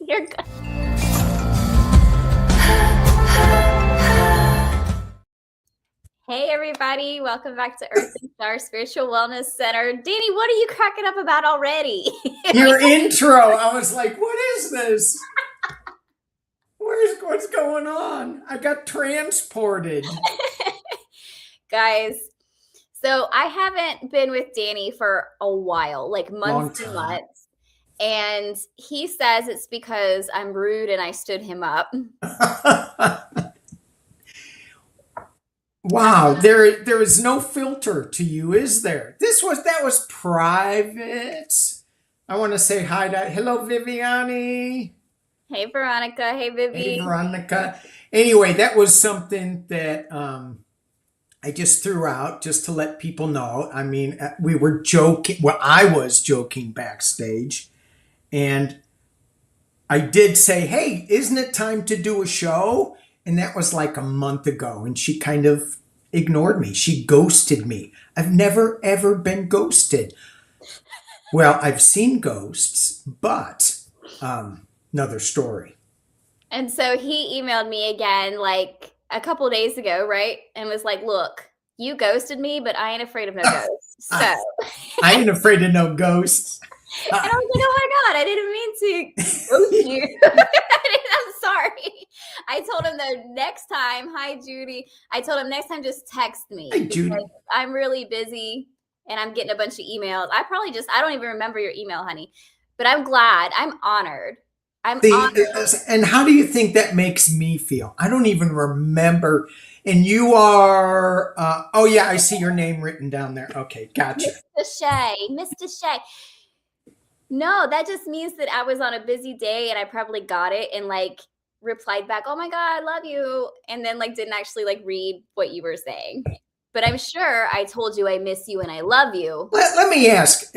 You're good. Hey, everybody. Welcome back to Earth and Star Spiritual Wellness Center. Danny, what are you cracking up about already? Your intro, I was like, what is this? What's going on? I got transported. Guys, so I haven't been with Danny for a while, like months and months. And he says it's because I'm rude and I stood him up. Wow, there is no filter to you, is there? That was private. I want to say hi to hello, Viviani. Hey, Veronica. Hey, Vivi. Hey, Veronica. Anyway, that was something that I just threw out just to let people know. I mean, we were joking. Well, I was joking backstage. And I did say, hey, isn't it time to do a show? And that was like a month ago. And she kind of ignored me. She ghosted me. I've never, ever been ghosted. Well, I've seen ghosts, but another story. And so he emailed me again like a couple of days ago, right? And was like, look, you ghosted me, but I ain't afraid of no ghosts. So I ain't afraid of no ghosts. And I was like, oh my God, I didn't mean to ghost you. I'm sorry. I told him the next time, hi, Judy. I told him next time, just text me. Hi, Judy. I'm really busy and I'm getting a bunch of emails. I don't even remember your email, honey. But I'm glad. I'm honored. Honored. And how do you think that makes me feel? I don't even remember. And you are, oh yeah, I see your name written down there. Okay, gotcha. Mr. Shea. No, that just means that I was on a busy day and I probably got it and like replied back, oh my God, I love you. And then like didn't actually like read what you were saying. But I'm sure I told you I miss you and I love you. Let me ask.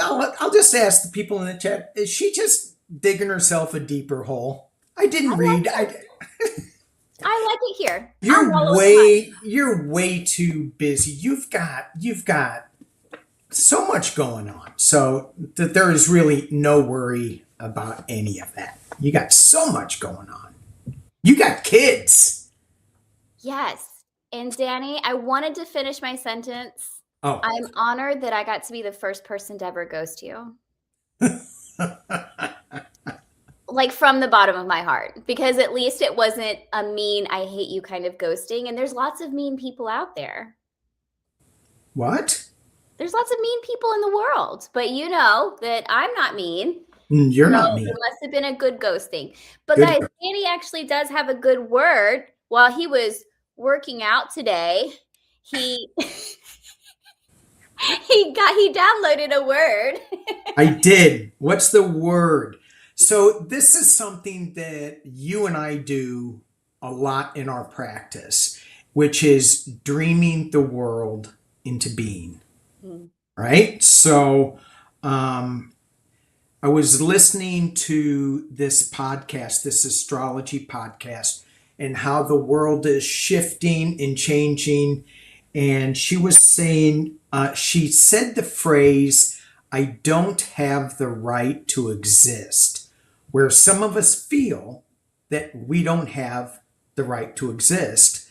I'll just ask the people in the chat. Is she just digging herself a deeper hole? I didn't read. I like it here. You're way too busy. You've got so much going on. So that there is really no worry about any of that. You got so much going on. You got kids. Yes. And Danny, I wanted to finish my sentence. Oh. I'm honored that I got to be the first person to ever ghost you. Like from the bottom of my heart, because at least it wasn't a mean, I hate you kind of ghosting. And there's lots of mean people out there. What? There's lots of mean people in the world, but you know that I'm not mean. You're not mean. It must have been a good ghosting. But guys, Danny actually does have a good word. While he was working out today, he downloaded a word. I did. What's the word? So this is something that you and I do a lot in our practice, which is dreaming the world into being. Right? So I was listening to this podcast, this astrology podcast, and how the world is shifting and changing. And she was saying, she said the phrase, I don't have the right to exist, where some of us feel that we don't have the right to exist.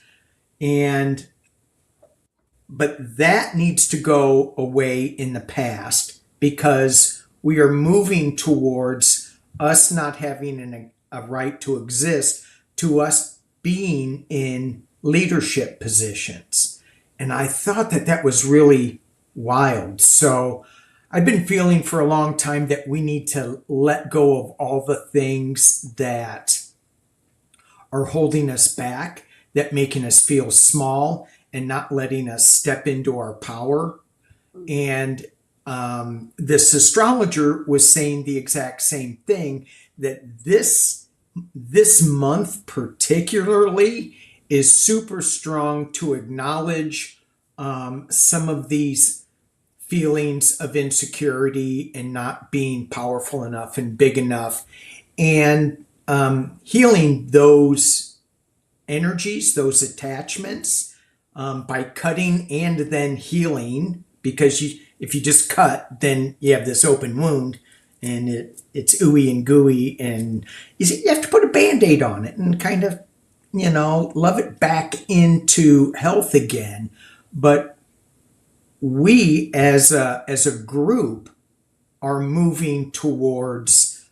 But that needs to go away in the past, because we are moving towards us not having a right to exist, to us being in leadership positions. And I thought that was really wild. So I've been feeling for a long time that we need to let go of all the things that are holding us back, that making us feel small and not letting us step into our power. And this astrologer was saying the exact same thing, that this month particularly is super strong to acknowledge some of these feelings of insecurity and not being powerful enough and big enough, and healing those energies, those attachments, by cutting and then healing, because if you just cut, then you have this open wound and it's ooey and gooey, and you have to put a band-aid on it and kind of, love it back into health again. But we as a group are moving towards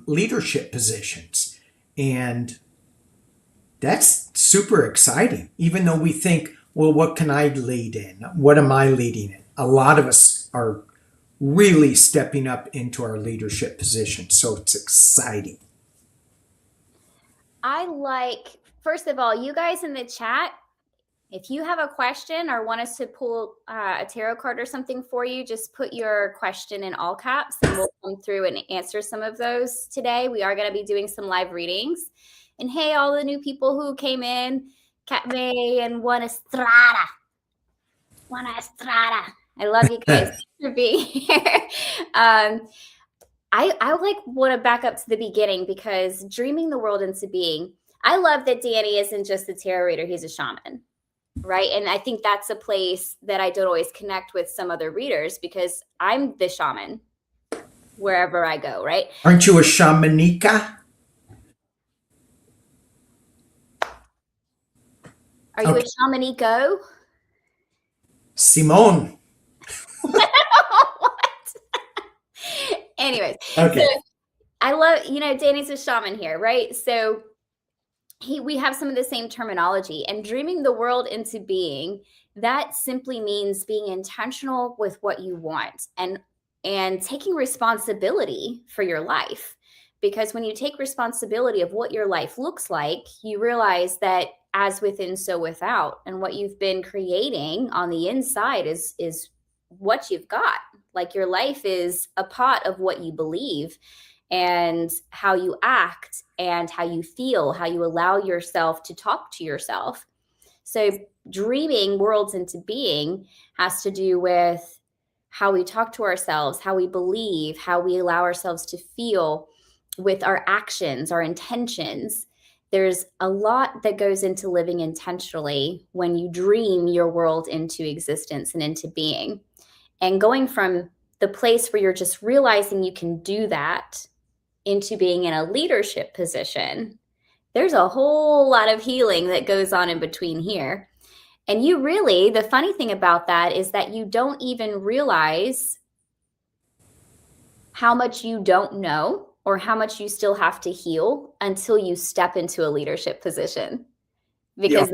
leadership positions, and that's super exciting. Even though we think, well, what can I lead in? What am I leading in? A lot of us are really stepping up into our leadership positions, so it's exciting. First of all, you guys in the chat, if you have a question or want us to pull a tarot card or something for you, just put your question in all caps and we'll come through and answer some of those today. We are going to be doing some live readings. And hey, all the new people who came in, Kat May and Juana Estrada. I love you guys for being here. I want to back up to the beginning, because dreaming the world into being, I love that Danny isn't just a tarot reader, he's a shaman. Right. And I think that's a place that I don't always connect with some other readers, because I'm the shaman wherever I go. Right. Aren't you a shamanica? Are you a shamanico? Simone. What? Anyways. Okay. So I love, Danny's a shaman here. Right. So we have some of the same terminology, and dreaming the world into being, that simply means being intentional with what you want and taking responsibility for your life. Because when you take responsibility of what your life looks like, you realize that as within, so without, and what you've been creating on the inside is what you've got. Like, your life is a pot of what you believe and how you act and how you feel, how you allow yourself to talk to yourself. So dreaming worlds into being has to do with how we talk to ourselves, how we believe, how we allow ourselves to feel with our actions, our intentions. There's a lot that goes into living intentionally when you dream your world into existence and into being. And going from the place where you're just realizing you can do that into being in a leadership position, there's a whole lot of healing that goes on in between here. And the funny thing about that is that you don't even realize how much you don't know or how much you still have to heal until you step into a leadership position. Because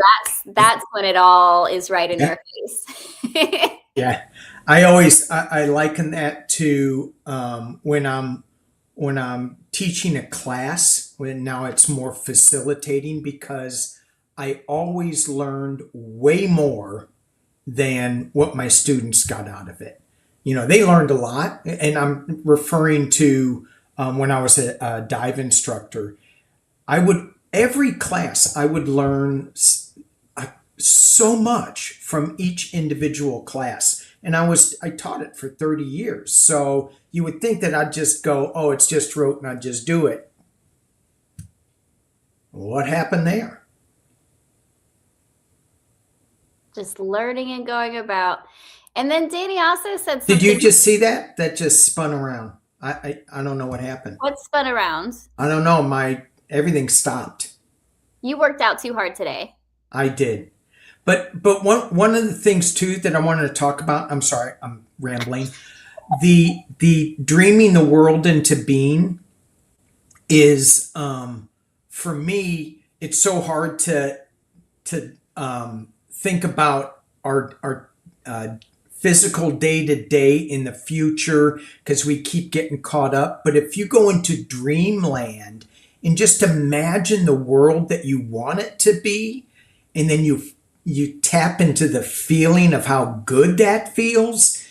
that's when it all is right in your face. Yeah. I liken that to when I'm teaching a class, when now it's more facilitating, because I always learned way more than what my students got out of it. They learned a lot, and I'm referring to when I was a dive instructor. Every class I would learn so much from each individual class. And I taught it for 30 years. So you would think that I'd just go, oh, it's just rote and I'd just do it. What happened there? Just learning and going about. And then Danny also said something. Did you just see that? That just spun around. I don't know what happened. What spun around? I don't know. Everything stopped. You worked out too hard today. I did. But one of the things too that I wanted to talk about, I'm sorry, I'm rambling. The dreaming the world into being is, for me, it's so hard to think about our physical day to day in the future, because we keep getting caught up. But if you go into dreamland and just imagine the world that you want it to be, and then you tap into the feeling of how good that feels,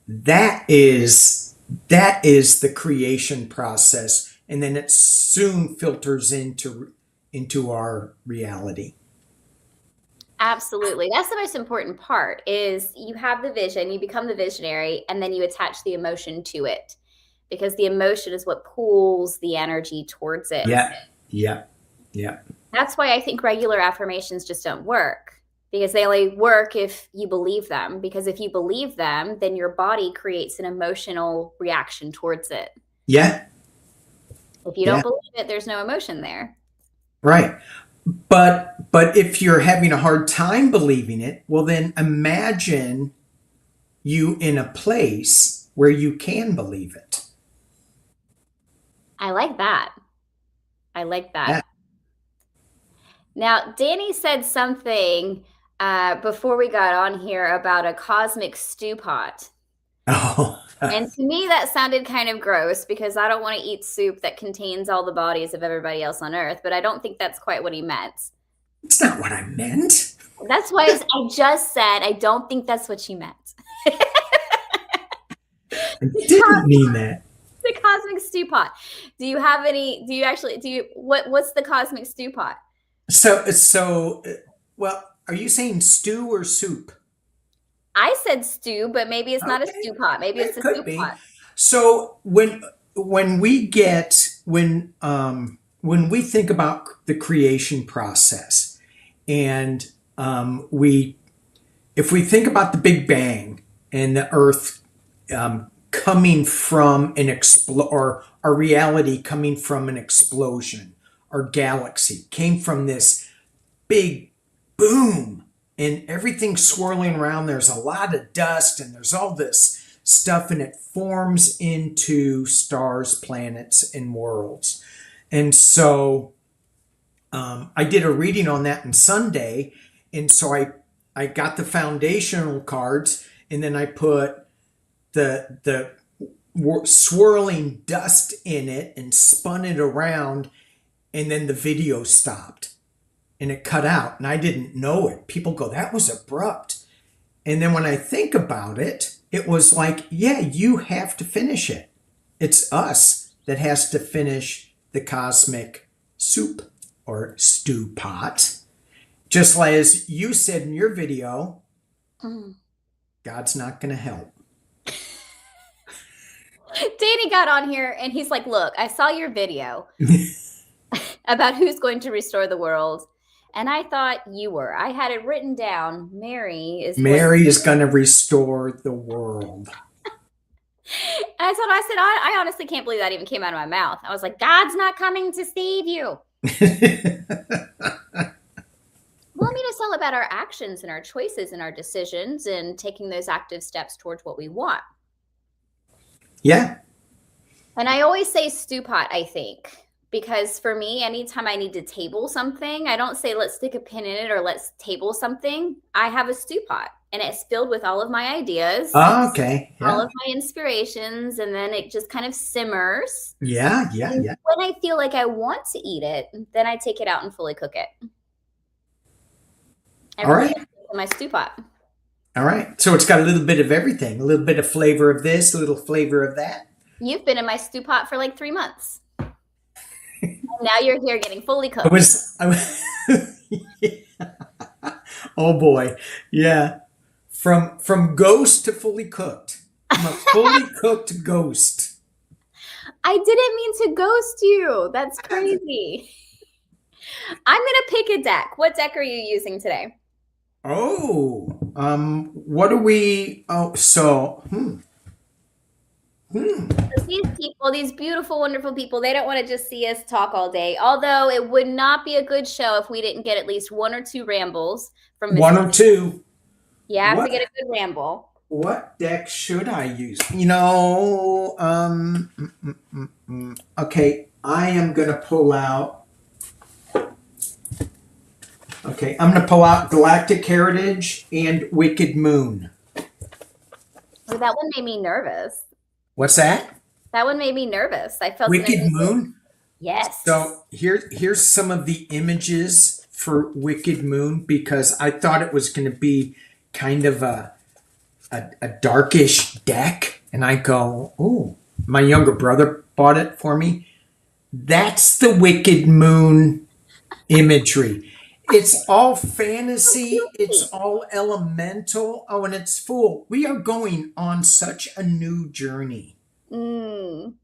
that is the creation process. And then it soon filters into our reality. Absolutely. That's the most important part, is you have the vision, you become the visionary, and then you attach the emotion to it, because the emotion is what pulls the energy towards it. Yeah. That's why I think regular affirmations just don't work, because they only work if you believe them. Because if you believe them, then your body creates an emotional reaction towards it. Yeah. If you don't Yeah. believe it, there's no emotion there. Right. But if you're having a hard time believing it, well then imagine you in a place where you can believe it. I like that. I like Yeah. that. Now, Danny said something before we got on here about a cosmic stew pot. Oh. And to me, that sounded kind of gross because I don't want to eat soup that contains all the bodies of everybody else on Earth, but I don't think that's quite what he meant. It's not what I meant. That's why I just said I don't think that's what she meant. I didn't mean that. The cosmic stew pot. Do you have any? What's the cosmic stew pot? Well, are you saying stew or soup? I said stew, but maybe it's not a Okay, stew pot. Maybe it's it a could soup be. pot. So when we think about the creation process, and if we think about the Big Bang and the Earth coming from or our reality coming from an explosion, our galaxy came from this big boom and everything swirling around. There's a lot of dust and there's all this stuff, and it forms into stars, planets, and worlds. And so I did a reading on that on Sunday, and so I got the foundational cards, and then I put the swirling dust in it and spun it around, and then the video stopped and it cut out, and I didn't know it. People go, that was abrupt. And then when I think about it, it was like, yeah, you have to finish it. It's us that has to finish the cosmic soup or stew pot. Just like as you said in your video, God's not going to help. Danny got on here and he's like, look, I saw your video about who's going to restore the world. And I thought you were. I had it written down. Mary is going to restore the world. And I told her, I said, I honestly can't believe that even came out of my mouth. I was like, God's not coming to save you. Well, I mean, it's all about our actions and our choices and our decisions and taking those active steps towards what we want. Yeah. And I always say stew pot, I think, because for me, anytime I need to table something, I don't say, let's stick a pin in it or let's table something. I have a stew pot and it's filled with all of my ideas. Oh, okay. Yeah. All of my inspirations. And then it just kind of simmers. Yeah. And when I feel like I want to eat it, then I take it out and fully cook it. All right. In my stew pot. All right. So it's got a little bit of everything, a little bit of flavor of this, a little flavor of that. You've been in my stew pot for like 3 months. Now you're here getting fully cooked. Yeah. Oh boy. Yeah. From ghost to fully cooked. I'm a fully cooked ghost. I didn't mean to ghost you. That's crazy. I'm going to pick a deck. What deck are you using today? Oh, what do we, These people, these beautiful, wonderful people, they don't want to just see us talk all day. Although it would not be a good show if we didn't get at least 1 or 2 rambles from one or two. Yeah, I have to get a good ramble. What deck should I use? Okay, I am going to pull out. Okay, I'm going to pull out Galactic Heritage and Wicked Moon. Oh, that one made me nervous. What's that? That one made me nervous. I felt Wicked Moon? Yes. So here's some of the images for Wicked Moon, because I thought it was going to be kind of a darkish deck. And I go, oh, my younger brother bought it for me. That's the Wicked Moon imagery. It's all fantasy. It's all elemental. Oh, and it's full. We are going on such a new journey. And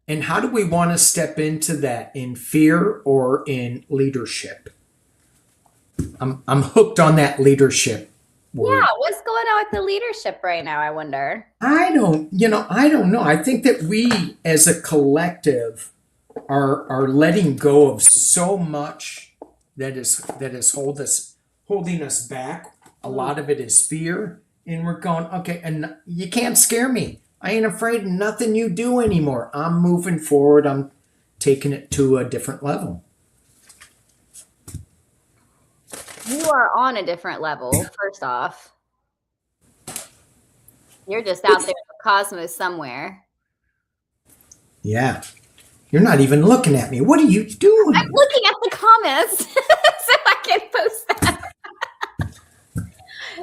how do we want to step into that? In fear or in leadership? I'm hooked on that leadership word. Yeah, what's going on with the leadership right now, I wonder? I don't know. I think that we as a collective are letting go of so much that is holding us back. A Mm. lot of it is fear, and we're going, okay, and you can't scare me. I ain't afraid of nothing you do anymore. I'm moving forward. I'm taking it to a different level. You are on a different level, first off. You're just out there in the cosmos somewhere. Yeah. You're not even looking at me. What are you I'm doing? looking at the comments so I can post that.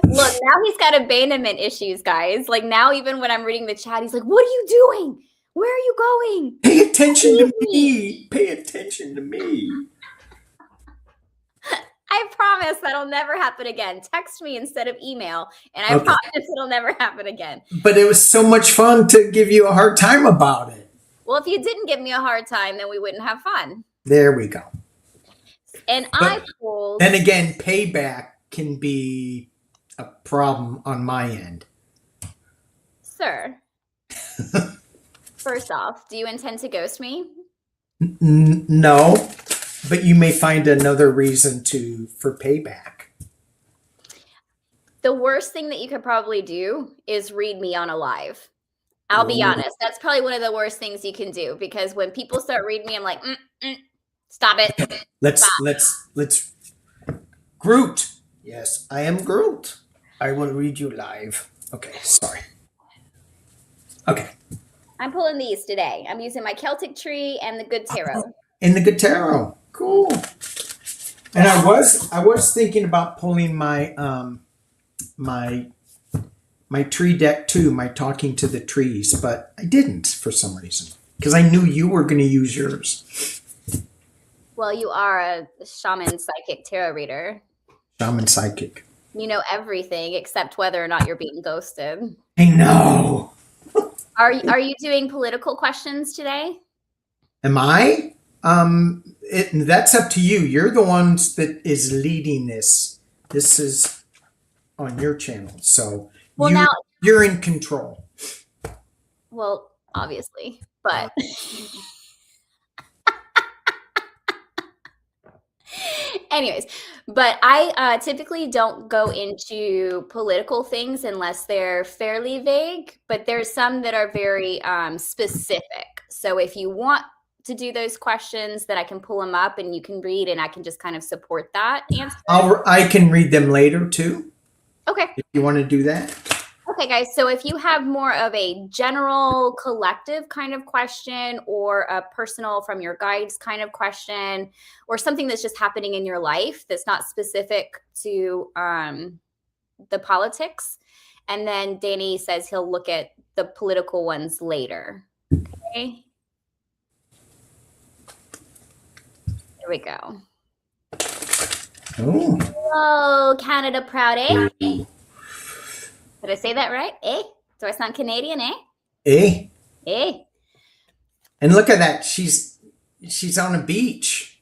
Look, now he's got abandonment issues, guys. Like now, even when I'm reading the chat, he's like, "What are you doing? Where are you going? Pay attention to Leave me." me. Pay attention to me. I promise that'll never happen again. Text me instead of email, and I Okay. promise it'll never happen again. But it was so much fun to give you a hard time about it. Well, if you didn't give me a hard time, then we wouldn't have fun. There we go. And But I pulled. then again, payback can be a problem on my end. Sir, first off, do you intend to ghost me? No, but you may find another reason for payback. The worst thing that you could probably do is read me on a live. I'll be Ooh. honest. That's probably one of the worst things you can do because when people start reading me, I'm like, stop it. Let's Groot. Yes, I am Groot. I will read you live. Okay, sorry. Okay. I'm pulling these today. I'm using my Celtic tree and the Good Tarot. In the good tarot. Cool. And I was thinking about pulling my my tree deck too, my talking to the trees, but I didn't for some reason because I knew you were going to use yours. Well, you are a shaman psychic tarot reader. Shaman psychic. You know everything except whether or not you're being ghosted. I know. Are you doing political questions today? Am I? That's up to you. You're the ones that is leading this. This is on your channel, so Well, you're in control. Well, obviously, but anyways, but I typically don't go into political things unless they're fairly vague, but there's some that are very specific. So if you want to do those questions, that I can pull them up and you can read and I can just kind of support that answer. I can read them later too. Okay. If you want to do that. Okay, guys. So if you have more of a general collective kind of question or a personal from your guides kind of question or something that's just happening in your life that's not specific to the politics, and then Danny says he'll look at the political ones later. Okay. There we go. Oh. Hello, Canada Proud, eh? Did I say that right? Eh? Do I sound Canadian, eh? Eh? Eh? And look at that. She's on a beach.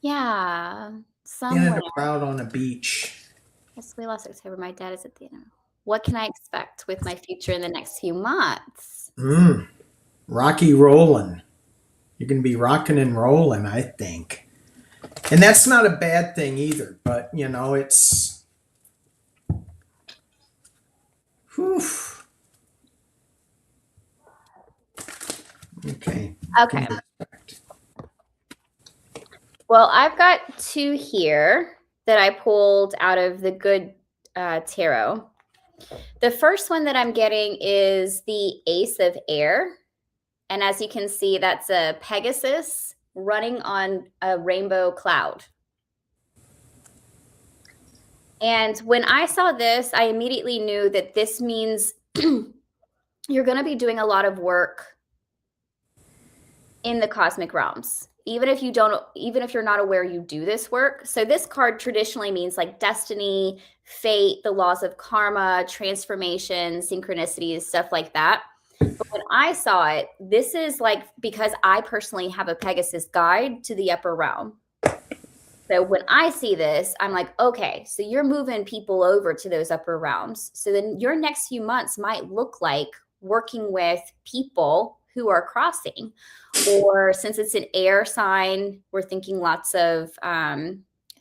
Yeah. Somewhere. Canada Proud on a beach. Yes, we lost October. My dad is at the end. What can I expect with my future in the next few months? Rocky rolling. You're going to be rocking and rolling, I think. And that's not a bad thing either, but you know, it's whew. Okay. Okay. Well, I've got two here that I pulled out of the Good Tarot. The first one that I'm getting is the Ace of Air. And as you can see, that's a Pegasus running on a rainbow cloud. And when I saw this, I immediately knew that this means you're going to be doing a lot of work in the cosmic realms. Even if you're not aware you do this work. So this card traditionally means like destiny, fate, the laws of karma, transformation, synchronicities, stuff like that. But when I saw it, this is like, because I personally have a Pegasus guide to the upper realm. So when I see this, I'm like, okay, so you're moving people over to those upper realms. So then your next few months might look like working with people who are crossing. Or since it's an air sign, we're thinking lots of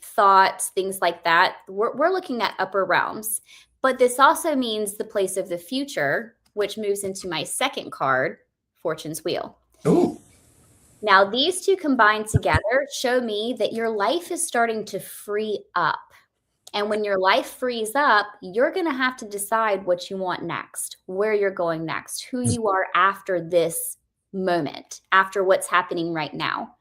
thoughts, things like that. We're looking at upper realms. But this also means the place of the future, which moves into my second card, Fortune's Wheel. Oh, Now, these two combined together show me that your life is starting to free up. And when your life frees up, you're going to have to decide what you want next, where you're going next, who you are after this moment, after what's happening right now.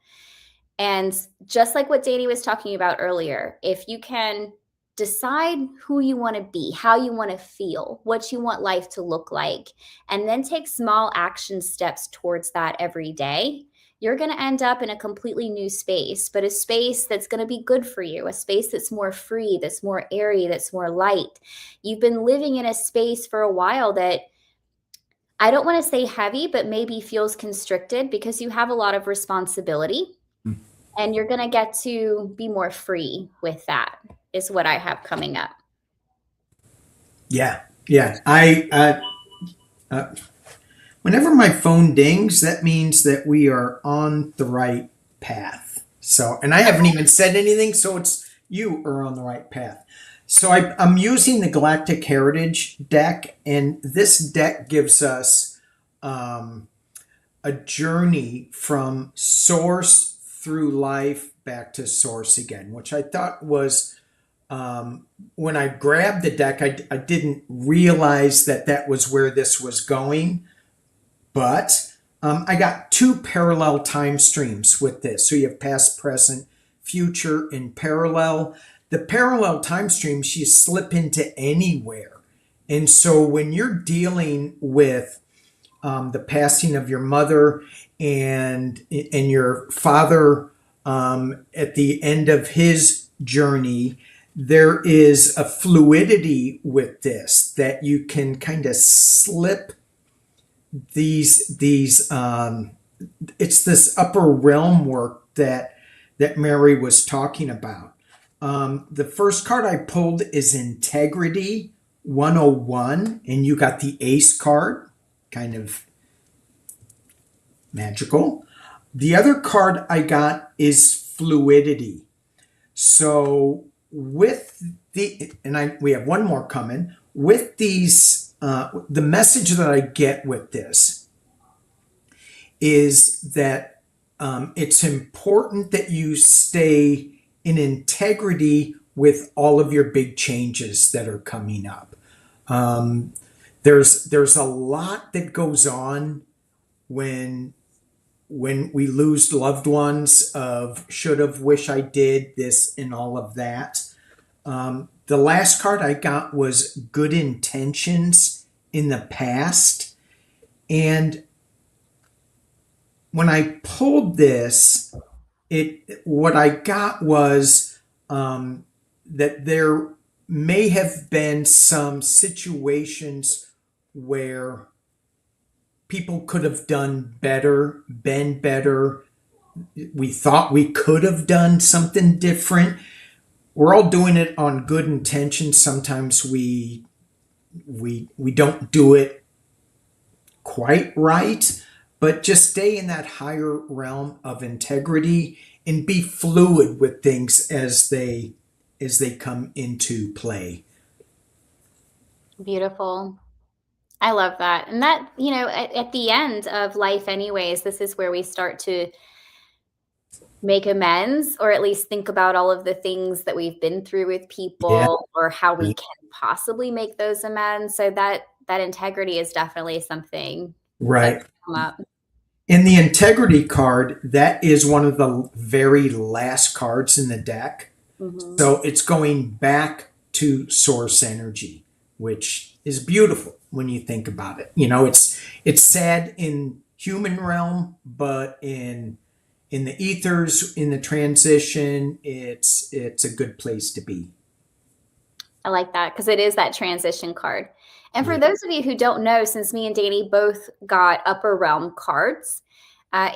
And just like what Danny was talking about earlier, if you can decide who you want to be, how you want to feel, what you want life to look like, and then take small action steps towards that every day, you're going to end up in a completely new space, but a space that's going to be good for you, a space that's more free, that's more airy, that's more light. You've been living in a space for a while that I don't want to say heavy, but maybe feels constricted because you have a lot of responsibility, and you're going to get to be more free with that, is what I have coming up. yeah, yeah. Whenever my phone dings, that means that we are on the right path. So, and I haven't even said anything, so it's you are on the right path. So I'm using the Galactic Heritage deck, and this deck gives us a journey from source through life back to source again, which I thought was when I grabbed the deck, I didn't realize that that was where this was going. But I got two parallel time streams with this. So you have past, present, future in parallel. The parallel time streams you slip into anywhere. And so when you're dealing with the passing of your mother and your father at the end of his journey, there is a fluidity with this that you can kind of slip these it's this upper realm work that Mary was talking about. The first card I pulled is Integrity 101, and you got the Ace card, kind of magical. The other card I got is Fluidity. So with we have one more coming with these. The message that I get with this is that it's important that you stay in integrity with all of your big changes that are coming up. There's a lot that goes on when we lose loved ones of should have, wish I did this, and all of that. The last card I got was Good Intentions in the Past. And when I pulled this, what I got was that there may have been some situations where people could have done better, been better. We thought we could have done something different. We're all doing it on good intentions. Sometimes we don't do it quite right, but just stay in that higher realm of integrity and be fluid with things as they come into play. Beautiful. I love that. And that, at the end of life anyways, this is where we start to make amends, or at least think about all of the things that we've been through with people, or how we can possibly make those amends. So that integrity is definitely something right. Come up. In the integrity card, that is one of the very last cards in the deck. Mm-hmm. So it's going back to source energy, which is beautiful when you think about it. It's sad in human realm, but in the ethers, in the transition, it's a good place to be. I like that because it is that transition card. And for those of you who don't know, since me and Danny both got upper realm cards,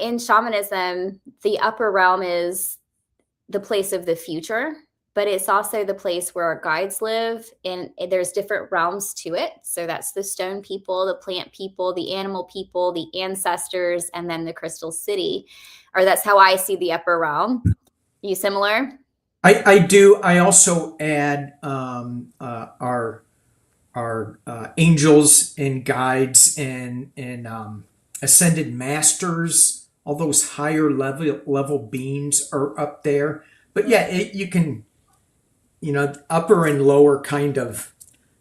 in shamanism, the upper realm is the place of the future, but it's also the place where our guides live, and there's different realms to it. So that's the stone people, the plant people, the animal people, the ancestors, and then the crystal city. Or that's how I see the upper realm. You similar? I do. I also add our angels and guides and ascended masters. All those higher level beings are up there. But yeah, you can, upper and lower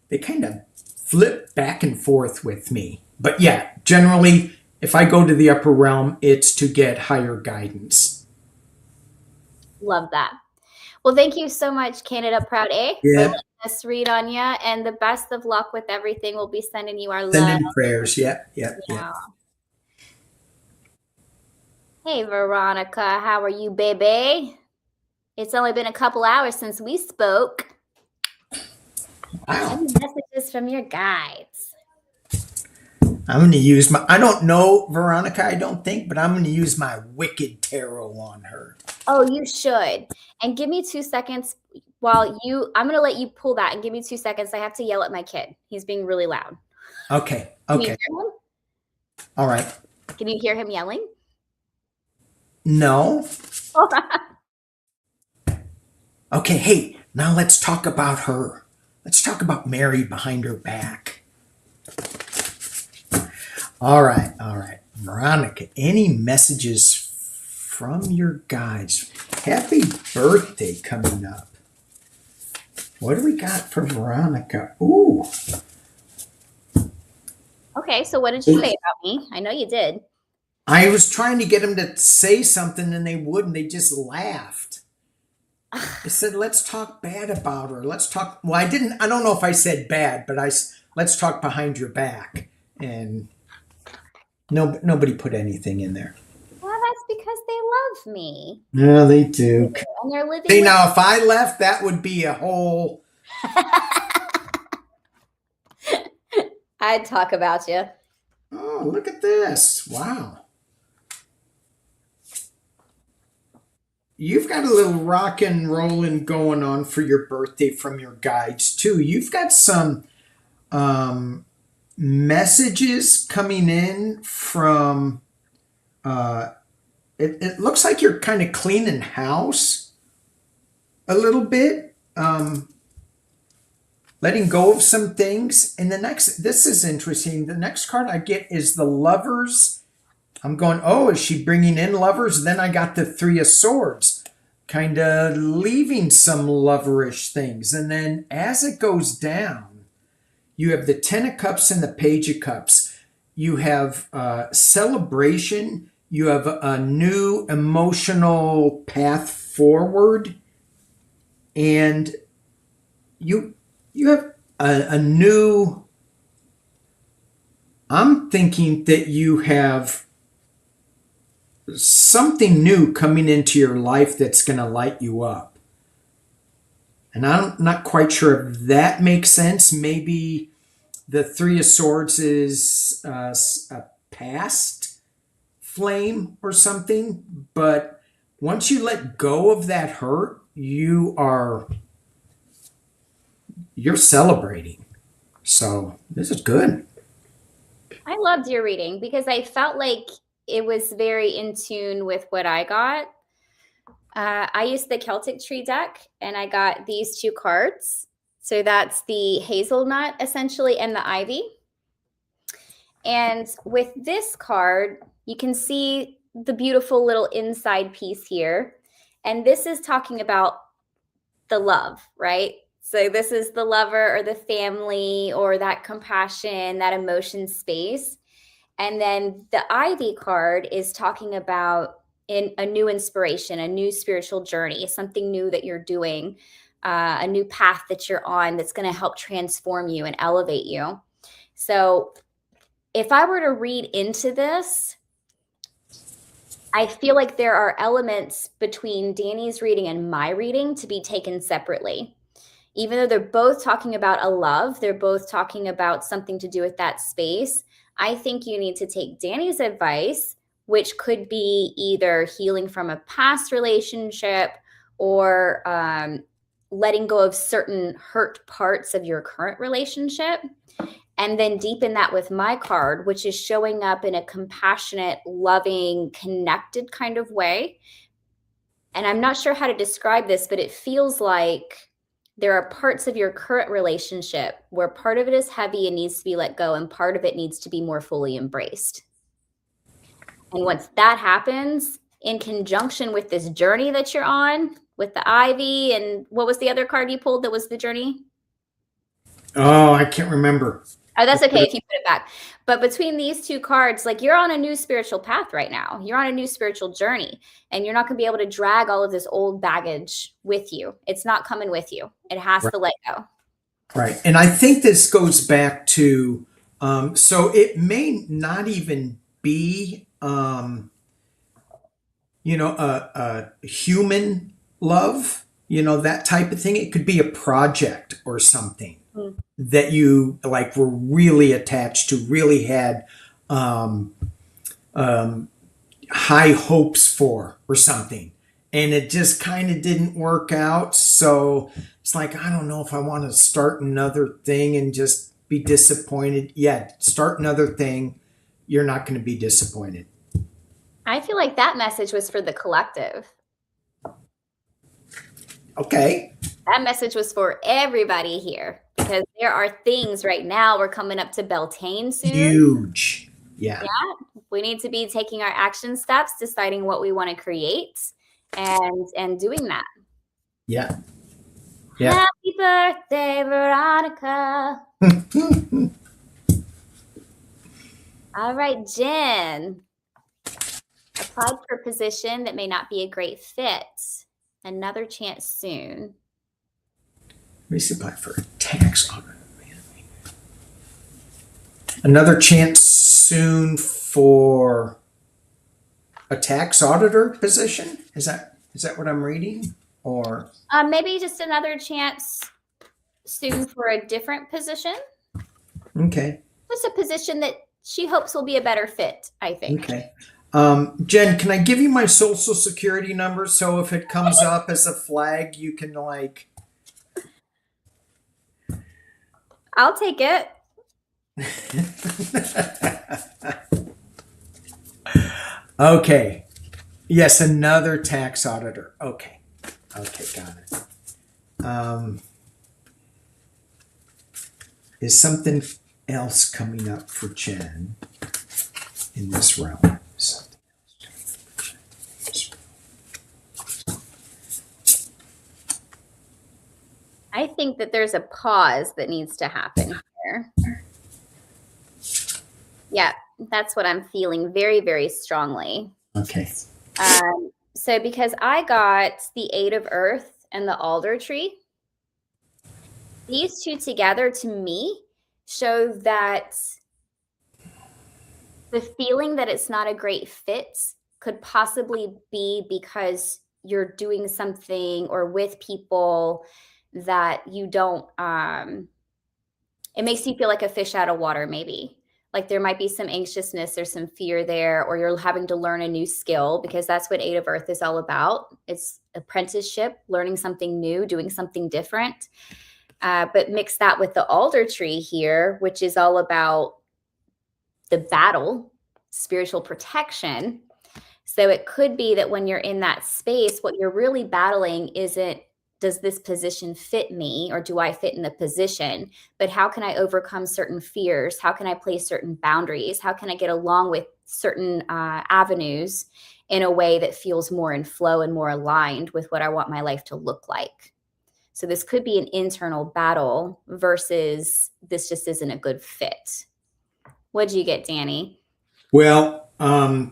they kind of flip back and forth with me. But yeah, generally, if I go to the upper realm, it's to get higher guidance. Love that. Well, thank you so much, Canada Proud A, for Yeah. letting us read on you, and the best of luck with everything. We'll be sending you our Send love. in prayers. Yeah, yeah, yeah. Yeah. Hey, Veronica, how are you, baby? It's only been a couple hours since we spoke. Wow. Any messages from your guides? I'm going to use I don't know Veronica, I don't think, but I'm going to use my Wicked Tarot on her. Oh, you should. And give me 2 seconds I'm going to let you pull that, and give me 2 seconds. I have to yell at my kid. He's being really loud. Okay. Can you Okay. hear him? All right. Can you hear him yelling? No. Okay. Hey, now let's talk about her. Let's talk about Mary behind her back. All right. All right. Veronica, any messages from your guides? Happy birthday coming up. What do we got for Veronica? Ooh. Okay, so what did you say about me? I know you did. I was trying to get them to say something and they wouldn't. They just laughed. I said, let's talk bad about her. Let's talk. Well, I don't know if I said bad, but let's talk behind your back. And nobody put anything in there. Well, that's because they love me. No, they do. And they're living See, with now if I left, that would be a whole. I'd talk about you. Oh, look at this. Wow. You've got a little rock and rolling going on for your birthday from your guides, too. You've got some messages coming in from. It looks like you're kind of cleaning house a little bit, letting go of some things. And this is interesting. The next card I get is the Lovers. I'm going, oh, is she bringing in lovers? Then I got the Three of Swords, kind of leaving some loverish things. And then as it goes down, you have the Ten of Cups and the Page of Cups. You have celebration. You have a new emotional path forward. And you have a new, I'm thinking that you have something new coming into your life that's going to light you up. And I'm not quite sure if that makes sense. Maybe the Three of Swords is a past flame or something. But once you let go of that hurt, you're celebrating. So this is good. I loved your reading because I felt like it was very in tune with what I got. I used the Celtic Tree deck, and I got these 2 cards. So that's the hazelnut, essentially, and the ivy. And with this card, you can see the beautiful little inside piece here. And this is talking about the love, right? So this is the lover or the family or that compassion, that emotion space. And then the Ivy card is talking about a new inspiration, a new spiritual journey, something new that you're doing, a new path that you're on that's going to help transform you and elevate you. So if I were to read into this, I feel like there are elements between Danny's reading and my reading to be taken separately. Even though they're both talking about a love, they're both talking about something to do with that space. I think you need to take Danny's advice, which could be either healing from a past relationship or letting go of certain hurt parts of your current relationship. And then deepen that with my card, which is showing up in a compassionate, loving, connected kind of way. And I'm not sure how to describe this, but it feels like there are parts of your current relationship where part of it is heavy and needs to be let go, and part of it needs to be more fully embraced. And once that happens, in conjunction with this journey that you're on with the ivy, and what was the other card you pulled that was the journey? Oh, I can't remember. Oh, that's okay if you put it back. But between these two cards, like, you're on a new spiritual path right now. You're on a new spiritual journey, and you're not going to be able to drag all of this old baggage with you. It's not coming with you. It has to let go. Right. And I think this goes back to, so it may not even be, a human love, that type of thing. It could be a project or something that you like were really attached to, really had high hopes for or something. And it just kind of didn't work out. So it's like, I don't know if I want to start another thing and just be disappointed. Yeah, start another thing. You're not going to be disappointed. I feel like that message was for the collective. Okay. That message was for everybody here, because there are things right now. We're coming up to Beltane soon. Huge. Yeah. We need to be taking our action steps, deciding what we want to create, and doing that. Yeah. Happy birthday, Veronica. All right, Jen. Applied for a position that may not be a great fit. Another chance soon. Let me see, apply for a tax auditor. Another chance soon for a tax auditor position? Is that what I'm reading? Or maybe just another chance soon for a different position. Okay. Just a position that she hopes will be a better fit, I think. Okay. Jen, can I give you my social security number so if it comes up as a flag, you can like... I'll take it. Okay. Yes, another tax auditor. Okay, got it. Is something else coming up for Jen in this realm? I think that there's a pause that needs to happen here. Yeah, that's what I'm feeling very, very strongly. Okay. So because I got the Eight of Earth and the Alder Tree, these two together to me show that the feeling that it's not a great fit could possibly be because you're doing something or with people that you don't, it makes you feel like a fish out of water, maybe. Like there might be some anxiousness or some fear there, or you're having to learn a new skill, because that's what Eight of Earth is all about. It's apprenticeship, learning something new, doing something different. But mix that with the Alder Tree here, which is all about the battle, spiritual protection. So it could be that when you're in that space, what you're really battling isn't, does this position fit me, or do I fit in the position? But how can I overcome certain fears? How can I place certain boundaries? How can I get along with certain avenues in a way that feels more in flow and more aligned with what I want my life to look like? So this could be an internal battle versus this just isn't a good fit. What'd you get, Danny? Well, I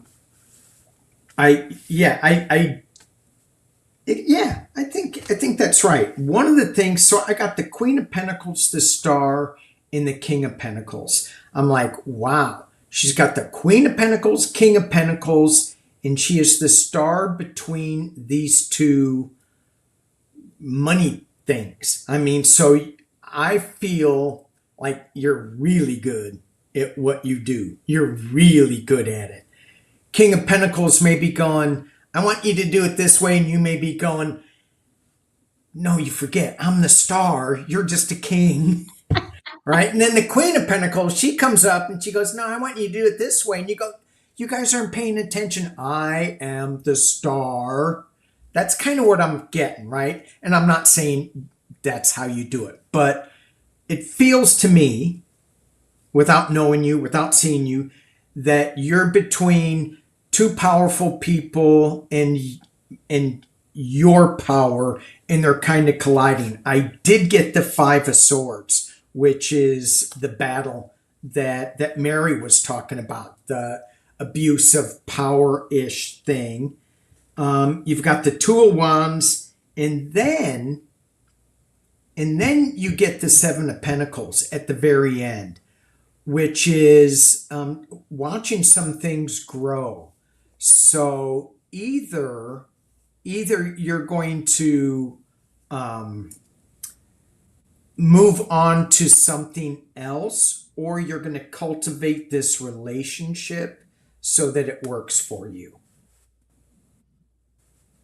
think that's right. One of the things, so I got the Queen of Pentacles, the Star, and the King of Pentacles. I'm like, wow, she's got the Queen of Pentacles, King of Pentacles, and she is the star between these two money things. I mean, so I feel like you're really good at what you do. You're really good at it. King of Pentacles may be going, I want you to do it this way, and you may be going, no, you forget, I'm the star, you're just a king. Right? And then the Queen of Pentacles, she comes up and she goes, no, I want you to do it this way. And you go, you guys aren't paying attention. I am the star. That's kind of what I'm getting, right? And I'm not saying that's how you do it, but it feels to me, without knowing you, without seeing you, that you're between two powerful people and your power, and they're kind of colliding. I did get the Five of Swords, which is the battle that Mary was talking about, the abuse of power-ish thing. You've got the Two of Wands, and then you get the Seven of Pentacles at the very end, which is watching some things grow. So either you're going to move on to something else, or you're going to cultivate this relationship so that it works for you.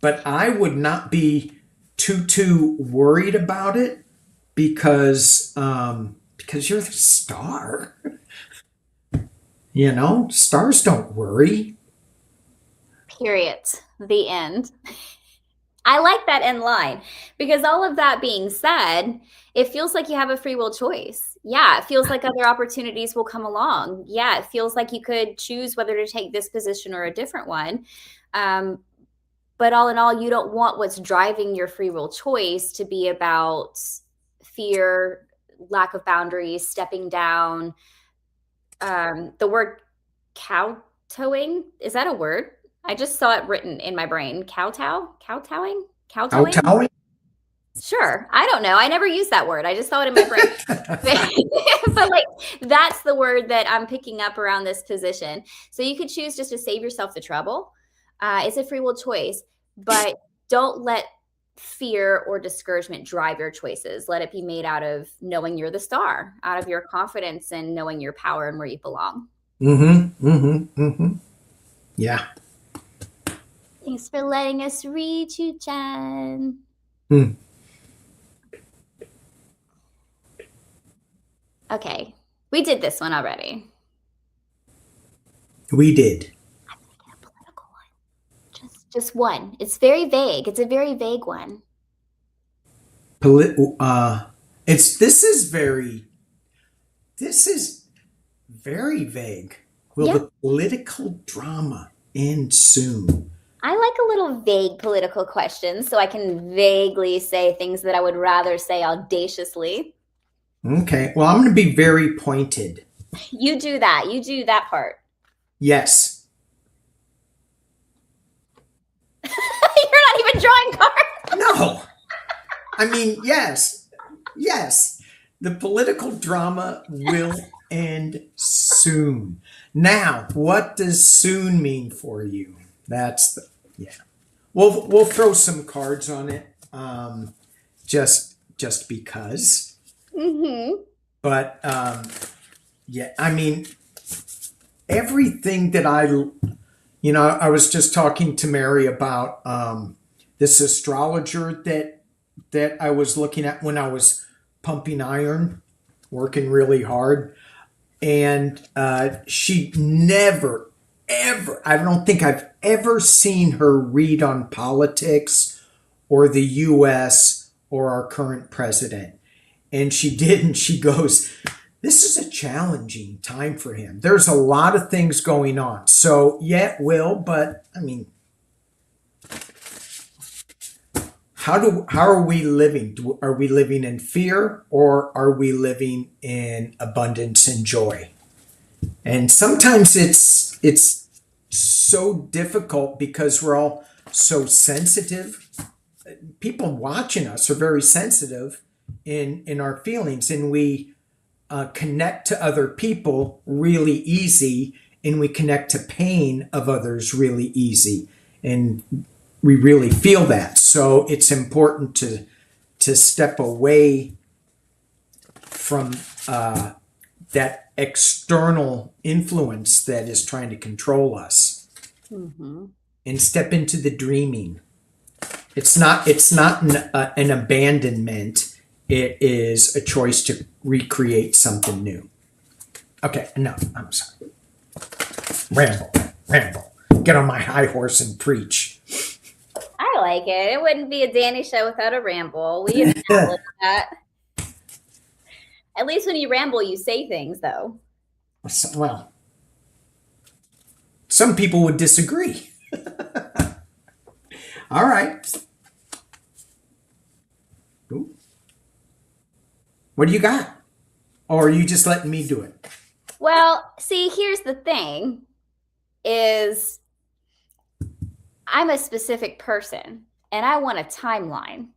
But I would not be too worried about it because you're the star. You know, stars don't worry. Period. The end. I like that end line, because all of that being said, it feels like you have a free will choice. Yeah, it feels like other opportunities will come along. Yeah, it feels like you could choose whether to take this position or a different one. But all in all, you don't want what's driving your free will choice to be about fear, lack of boundaries, stepping down. The word kowtowing, is that a word? I just saw it written in my brain. Kowtowing? Kowtowing? Sure. I don't know. I never used that word. I just saw it in my brain. But like, that's the word that I'm picking up around this position. So you could choose just to save yourself the trouble. It's a free will choice, but don't let fear or discouragement drive your choices. Let it be made out of knowing you're the star, out of your confidence and knowing your power and where you belong. Yeah. Thanks for letting us read you, Jen. Okay. We did this one already. We did. I'm going to get a political one. Just one. It's very vague. It's a very vague one. This is very vague. Will the political drama end soon? I like a little vague political questions so I can vaguely say things that I would rather say audaciously. Okay. Well, I'm going to be very pointed. You do that. You do that part. Yes. You're not even drawing cards. No. I mean, yes. Yes. The political drama will end soon. Now, what does soon mean for you? We'll throw some cards on it, just because. But I mean, everything that I was just talking to Mary about this astrologer that I was looking at when I was pumping iron, working really hard. And she never, ever, I don't think I've ever seen her read on politics or the U.S. or our current president. And she did, and she goes, this is a challenging time for him. There's a lot of things going on. So, yeah, it will, but I mean, how are we living? Are we living in fear, or are we living in abundance and joy? And sometimes it's so difficult because we're all so sensitive. People watching us are very sensitive in our feelings, and we connect to other people really easy, and we connect to pain of others really easy, and we really feel that. So it's important to step away from that external influence that is trying to control us, and step into the dreaming. It's not an abandonment. It is a choice to recreate something new. Okay, no, I'm sorry. Ramble. Get on my high horse and preach. I like it. It wouldn't be a Danny show without a ramble. We acknowledge that. At least when you ramble, you say things, though. Well, some people would disagree. All right. Ooh. What do you got? Or are you just letting me do it? Well, see, here's the thing is I'm a specific person and I want a timeline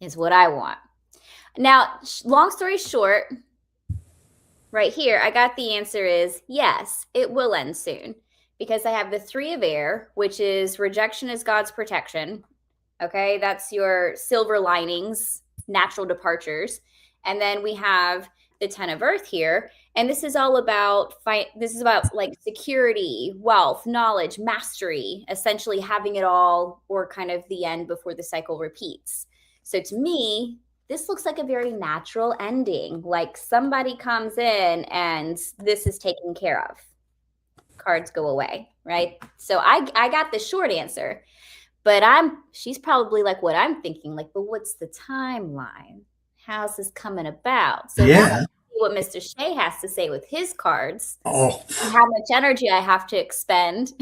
is what I want. Now, long story short, right here, I got the answer is yes, it will end soon because I have the 3 of air, which is rejection is God's protection. Okay, that's your silver linings, natural departures. And then we have the 10 of earth here. And this is all about this is about like security, wealth, knowledge, mastery, essentially having it all or kind of the end before the cycle repeats. So to me, this looks like a very natural ending. Like somebody comes in and this is taken care of. Cards go away, right? So I got the short answer. But she's probably like what I'm thinking, like, but what's the timeline? How's this coming about? So Yeah. what Mr. Shea has to say with his cards, Oh, how much energy I have to expend.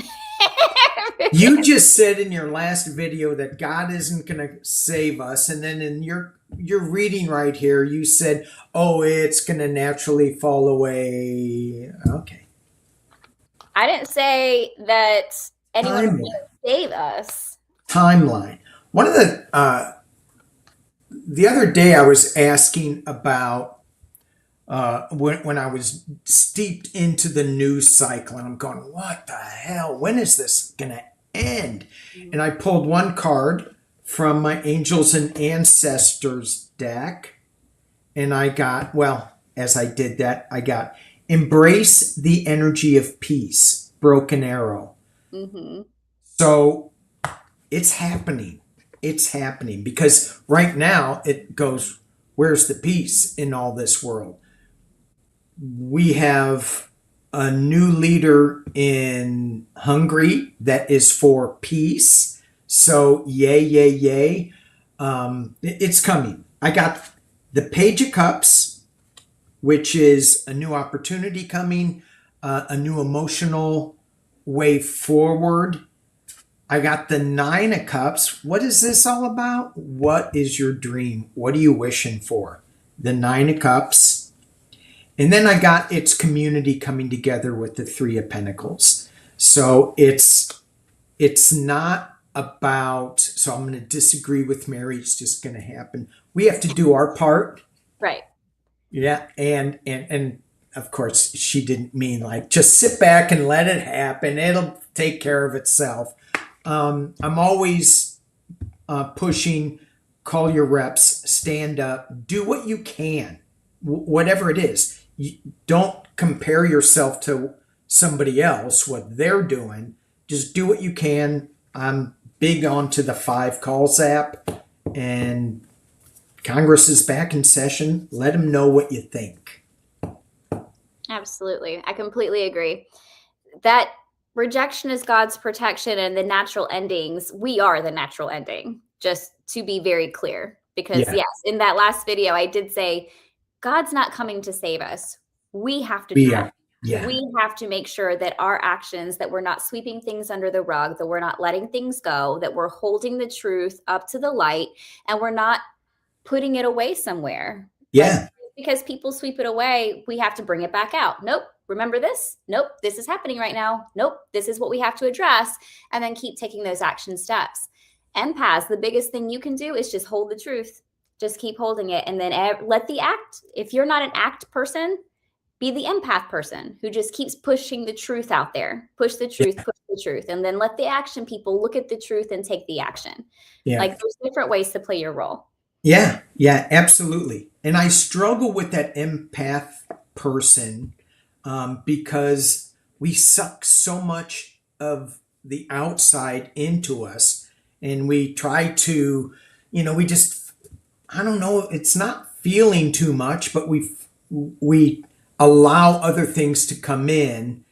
you just said in your last video that God isn't going to save us, and then in your reading right here, you said, "Oh, it's going to naturally fall away." Okay. I didn't say that anyone was going to save us. Timeline. One of the other day, I was asking about when I was steeped into the news cycle, and I'm going, what the hell? When is this going to end? And I pulled one card from my Angels and Ancestors deck, and I got, well, as I did that, I got Embrace the Energy of Peace, Broken Arrow. Mm-hmm. So it's happening. It's happening because right now it goes, where's the peace in all this world? We have a new leader in Hungary that is for peace. So yay. It's coming. I got the Page of Cups, which is a new opportunity coming, a new emotional way forward. I got the 9 of Cups. What is this all about? What is your dream? What are you wishing for? The 9 of Cups. And then I got its community coming together with the 3 of Pentacles. So it's not about, so I'm going to disagree with Mary. It's just going to happen. We have to do our part. Right. Yeah. And of course, she didn't mean like, just sit back and let it happen. It'll take care of itself. I'm always pushing, call your reps, stand up, do what you can, whatever it is. You don't compare yourself to somebody else, what they're doing. Just do what you can. I'm big onto the 5 calls app, and Congress is back in session. Let them know what you think. Absolutely. I completely agree. That rejection is God's protection and the natural endings. We are the natural ending, just to be very clear. Because yes, in that last video, I did say, God's not coming to save us. We have to try. Yeah. We have to make sure that our actions, that we're not sweeping things under the rug, that we're not letting things go, that we're holding the truth up to the light, and we're not putting it away somewhere. Yeah. Like, because people sweep it away, we have to bring it back out. Nope. Remember this? Nope. This is happening right now. Nope. This is what we have to address. And then keep taking those action steps. Empaths, the biggest thing you can do is just hold the truth. Just keep holding it. And then let the act, if you're not an act person, be the empath person who just keeps pushing the truth out there. Push the truth, push the truth. And then let the action people look at the truth and take the action. Yeah. Like there's different ways to play your role. Yeah, absolutely. And I struggle with that empath person because we suck so much of the outside into us. and we try to, we just, I don't know, it's not feeling too much, but we allow other things to come in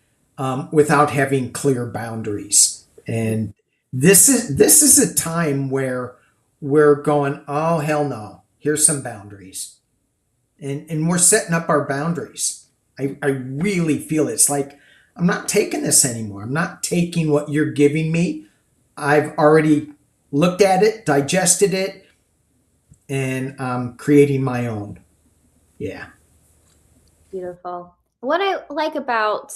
without having clear boundaries. And this is a time where we're going, oh hell no, here's some boundaries, and we're setting up our boundaries. I really feel it's like I'm not taking this anymore. I'm not taking what you're giving me. I've already looked at it, digested it, and I'm creating my own. Yeah. Beautiful. What I like about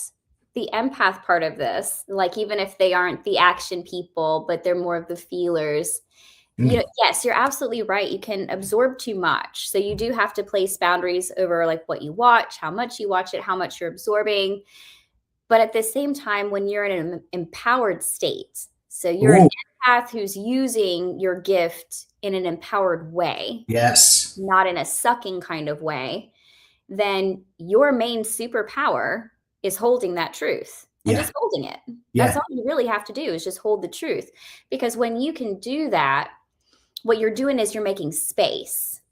the empath part of this, like even if they aren't the action people, but they're more of the feelers, yes, you're absolutely right. You can absorb too much. So you do have to place boundaries over like what you watch, how much you watch it, how much you're absorbing. But at the same time, when you're in an empowered state, so you're an Ooh, empath who's using your gift in an empowered way, yes. not in a sucking kind of way, then your main superpower is holding that truth and Yeah. just holding it. That's Yeah. all you really have to do is just hold the truth. Because when you can do that, what you're doing is you're making space.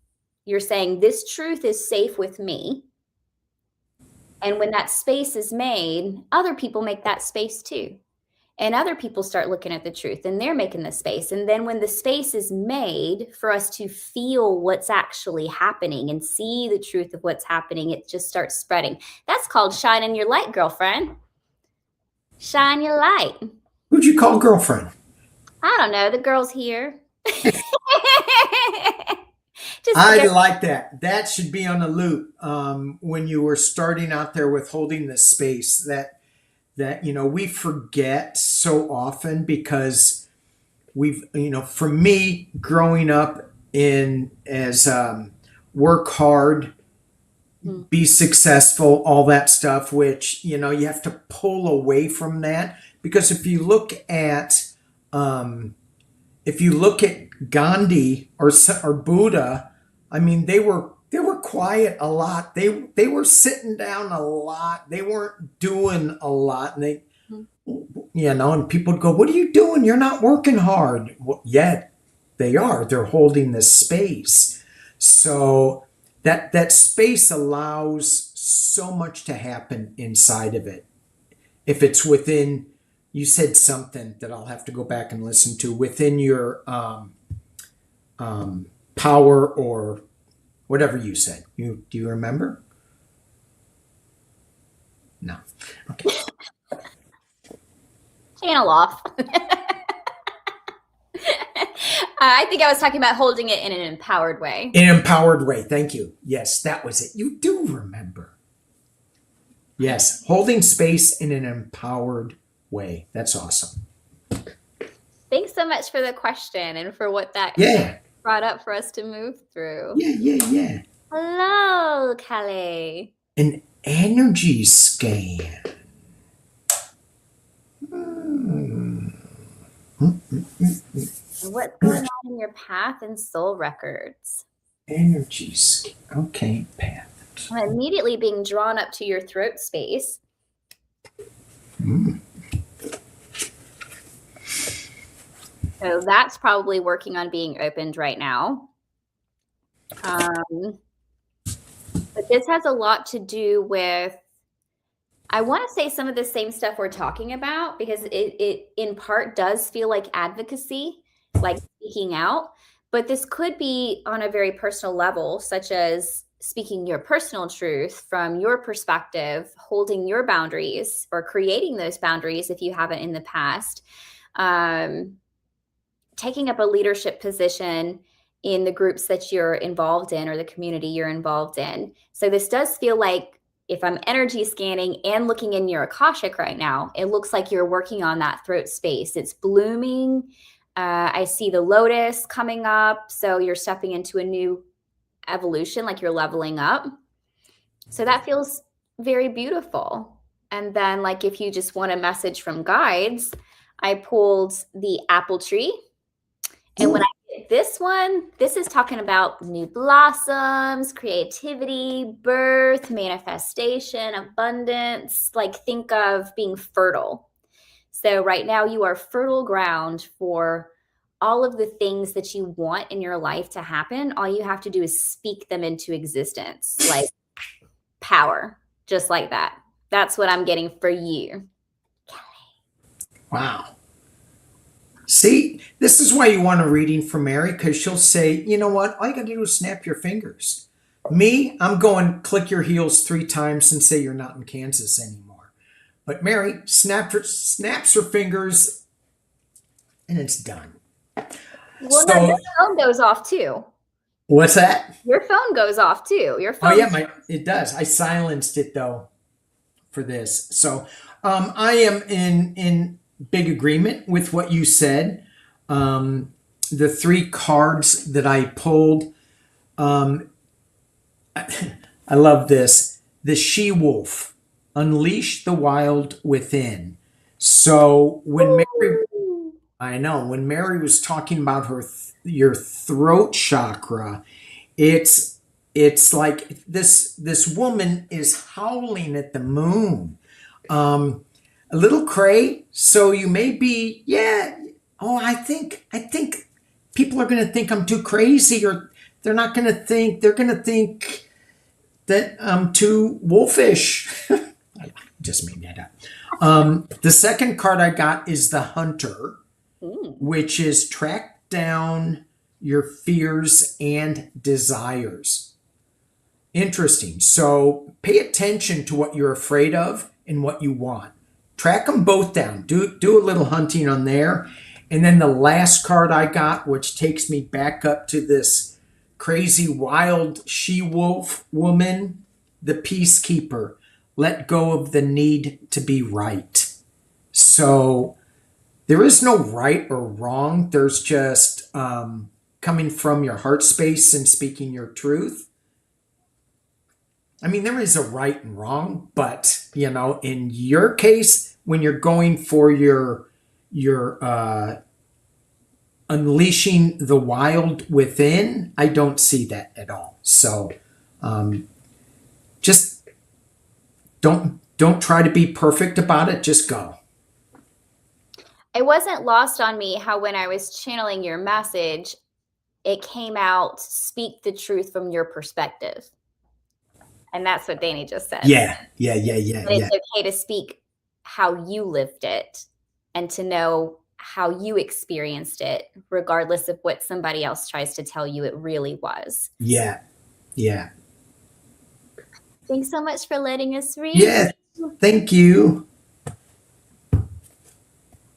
You're saying, this truth is safe with me. And when that space is made, other people make that space too. And other people start looking at the truth and they're making the space. And then when the space is made for us to feel what's actually happening and see the truth of what's happening, it just starts spreading. That's called shining your light, girlfriend. Shine your light. Who'd you call girlfriend? I don't know. The girl's here. Just I forget. like that. That should be on a loop. When you were starting out there with holding the space, that we forget so often because we've, for me growing up in as work hard, be successful, all that stuff, which you have to pull away from that, because if you look at Gandhi or Buddha, I mean, they were quiet a lot. They were sitting down a lot. They weren't doing a lot, and and people would go, "What are you doing? You're not working hard." Well, yet they are. They're holding this space. So that space allows so much to happen inside of it. If it's within, you said something that I'll have to go back and listen to, within your power, or whatever you said. Do you remember? No. Okay. Channel off. I think I was talking about holding it in an empowered way. In an empowered way. Thank you. Yes, that was it. You do remember. Yes, holding space in an empowered way. That's awesome. Thanks so much for the question and for what that Yeah. brought up for us to move through. Yeah. Hello, Kelly. An energy scan. Hmm. What's going on in your path and soul records? Energy scan. Okay, path. I'm immediately being drawn up to your throat space. So that's probably working on being opened right now. But this has a lot to do with, I want to say some of the same stuff we're talking about, because it in part does feel like advocacy, like speaking out. But this could be on a very personal level, such as speaking your personal truth from your perspective, holding your boundaries or creating those boundaries if you haven't in the past, taking up a leadership position in the groups that you're involved in or the community you're involved in. So this does feel like, if I'm energy scanning and looking in your Akashic right now, it looks like you're working on that throat space. It's blooming. I see the lotus coming up. So you're stepping into a new evolution, like you're leveling up. So that feels very beautiful. And then, like, if you just want a message from guides, I pulled the apple tree. And when I get this one, this is talking about new blossoms, creativity, birth, manifestation, abundance. Like, think of being fertile. So right now you are fertile ground for all of the things that you want in your life to happen, all you have to do is speak them into existence, like power, just like that. That's what I'm getting for you. Wow. See, this is why you want a reading from Mary, because she'll say, you know what? All you got to do is snap your fingers. Me, I'm going click your heels 3 times and say you're not in Kansas anymore. But Mary snaps her fingers and it's done. Well, no, your phone goes off too. What's that? Your phone goes off too. Your phone. Oh yeah, it does. I silenced it though for this. So I am in big agreement with what you said. The 3 cards that I pulled, I love this. The she-wolf, unleash the wild within. So when Mary was talking about your throat chakra, it's like this woman is howling at the moon. A little cray, so you may be, yeah. Oh, I think people are going to think I'm too crazy, or they're not going to think. They're going to think that I'm too wolfish. I just made that up. The second card I got is the Hunter, which is track down your fears and desires. Interesting. So pay attention to what you're afraid of and what you want. Track them both down. Do a little hunting on there. And then the last card I got, which takes me back up to this crazy wild she-wolf woman, the peacekeeper. Let go of the need to be right. So there is no right or wrong. There's just coming from your heart space and speaking your truth. I mean, there is a right and wrong, but, in your case, when you're going for your unleashing the wild within, I don't see that at all. So just don't try to be perfect about it. Just go. It wasn't lost on me how when I was channeling your message, it came out, speak the truth from your perspective. And that's what Danny just said. Yeah. It's okay to speak how you lived it and to know how you experienced it, regardless of what somebody else tries to tell you it really was. Yeah. Thanks so much for letting us read. Yeah, thank you.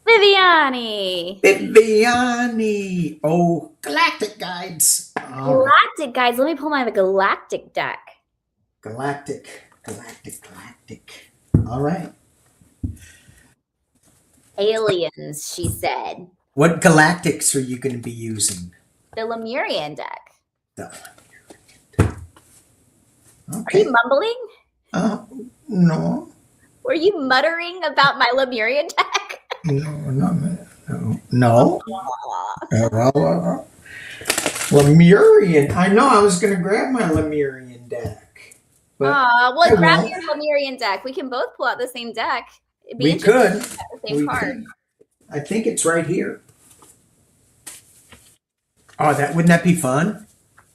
Viviani. Oh, Galactic Guides. Galactic Guides. Let me pull my Galactic deck. Galactic. All right. Aliens, she said. What galactics are you going to be using? The Lemurian deck. Okay. Are you mumbling? No. Were you muttering about my Lemurian deck? No. Lemurian. I know I was going to grab my Lemurian deck. Well, grab your Lemurian deck. We can both pull out the same deck. We could. The same card. I think it's right here. Oh, wouldn't that be fun?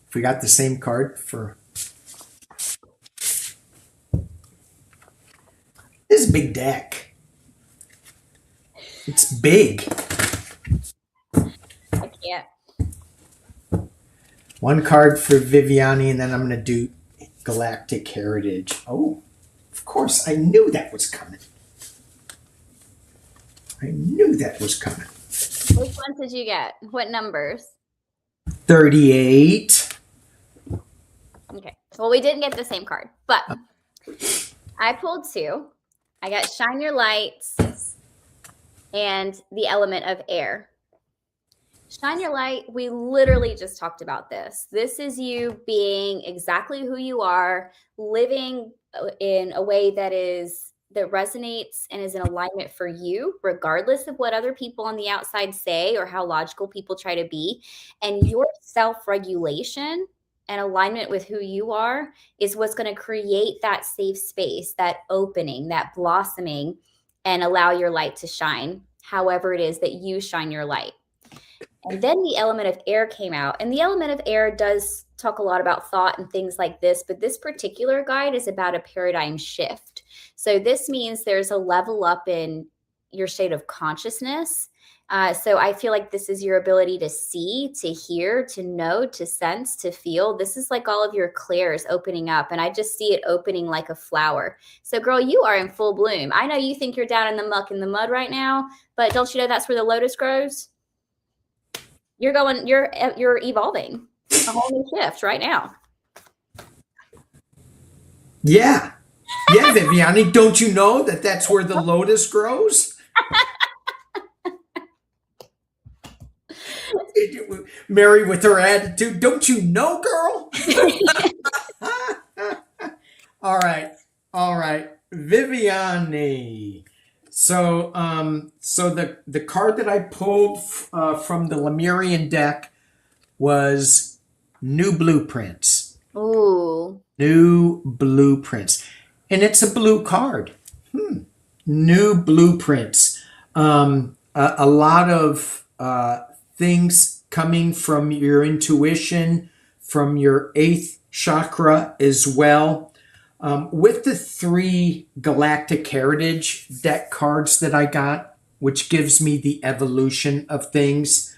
If we got the same card for. This is a big deck. It's big. I can't. One card for Viviani, and then I'm going to do Galactic Heritage. Oh, of course. I knew that was coming. Which ones did you get? What numbers? 38. Okay. Well, we didn't get the same card, but I pulled 2. I got Shine Your Lights and the element of air. Shine Your Light, we literally just talked about this. This is you being exactly who you are, living in a way that resonates and is in alignment for you, regardless of what other people on the outside say or how logical people try to be. And your self-regulation and alignment with who you are is what's going to create that safe space, that opening, that blossoming, and allow your light to shine however it is that you shine your light. And then the element of air came out. And the element of air does talk a lot about thought and things like this, but this particular guide is about a paradigm shift. So this means there's a level up in your state of consciousness. So I feel like this is your ability to see, to hear, to know, to sense, to feel. This is like all of your clairs opening up. And I just see it opening like a flower. So girl, you are in full bloom. I know you think you're down in the muck and the mud right now, but don't you know that's where the lotus grows? You're evolving a whole new shift right now. Yeah. Yeah, Viviani, don't you know that that's where the lotus grows? Mary with her attitude, don't you know, girl? All right, Viviani. So, the card that I pulled from the Lemurian deck was New Blueprints. Ooh. New Blueprints, and it's a blue card. New Blueprints. A lot of things coming from your intuition, from your eighth chakra as well. With the 3 Galactic Heritage deck cards that I got, which gives me the evolution of things.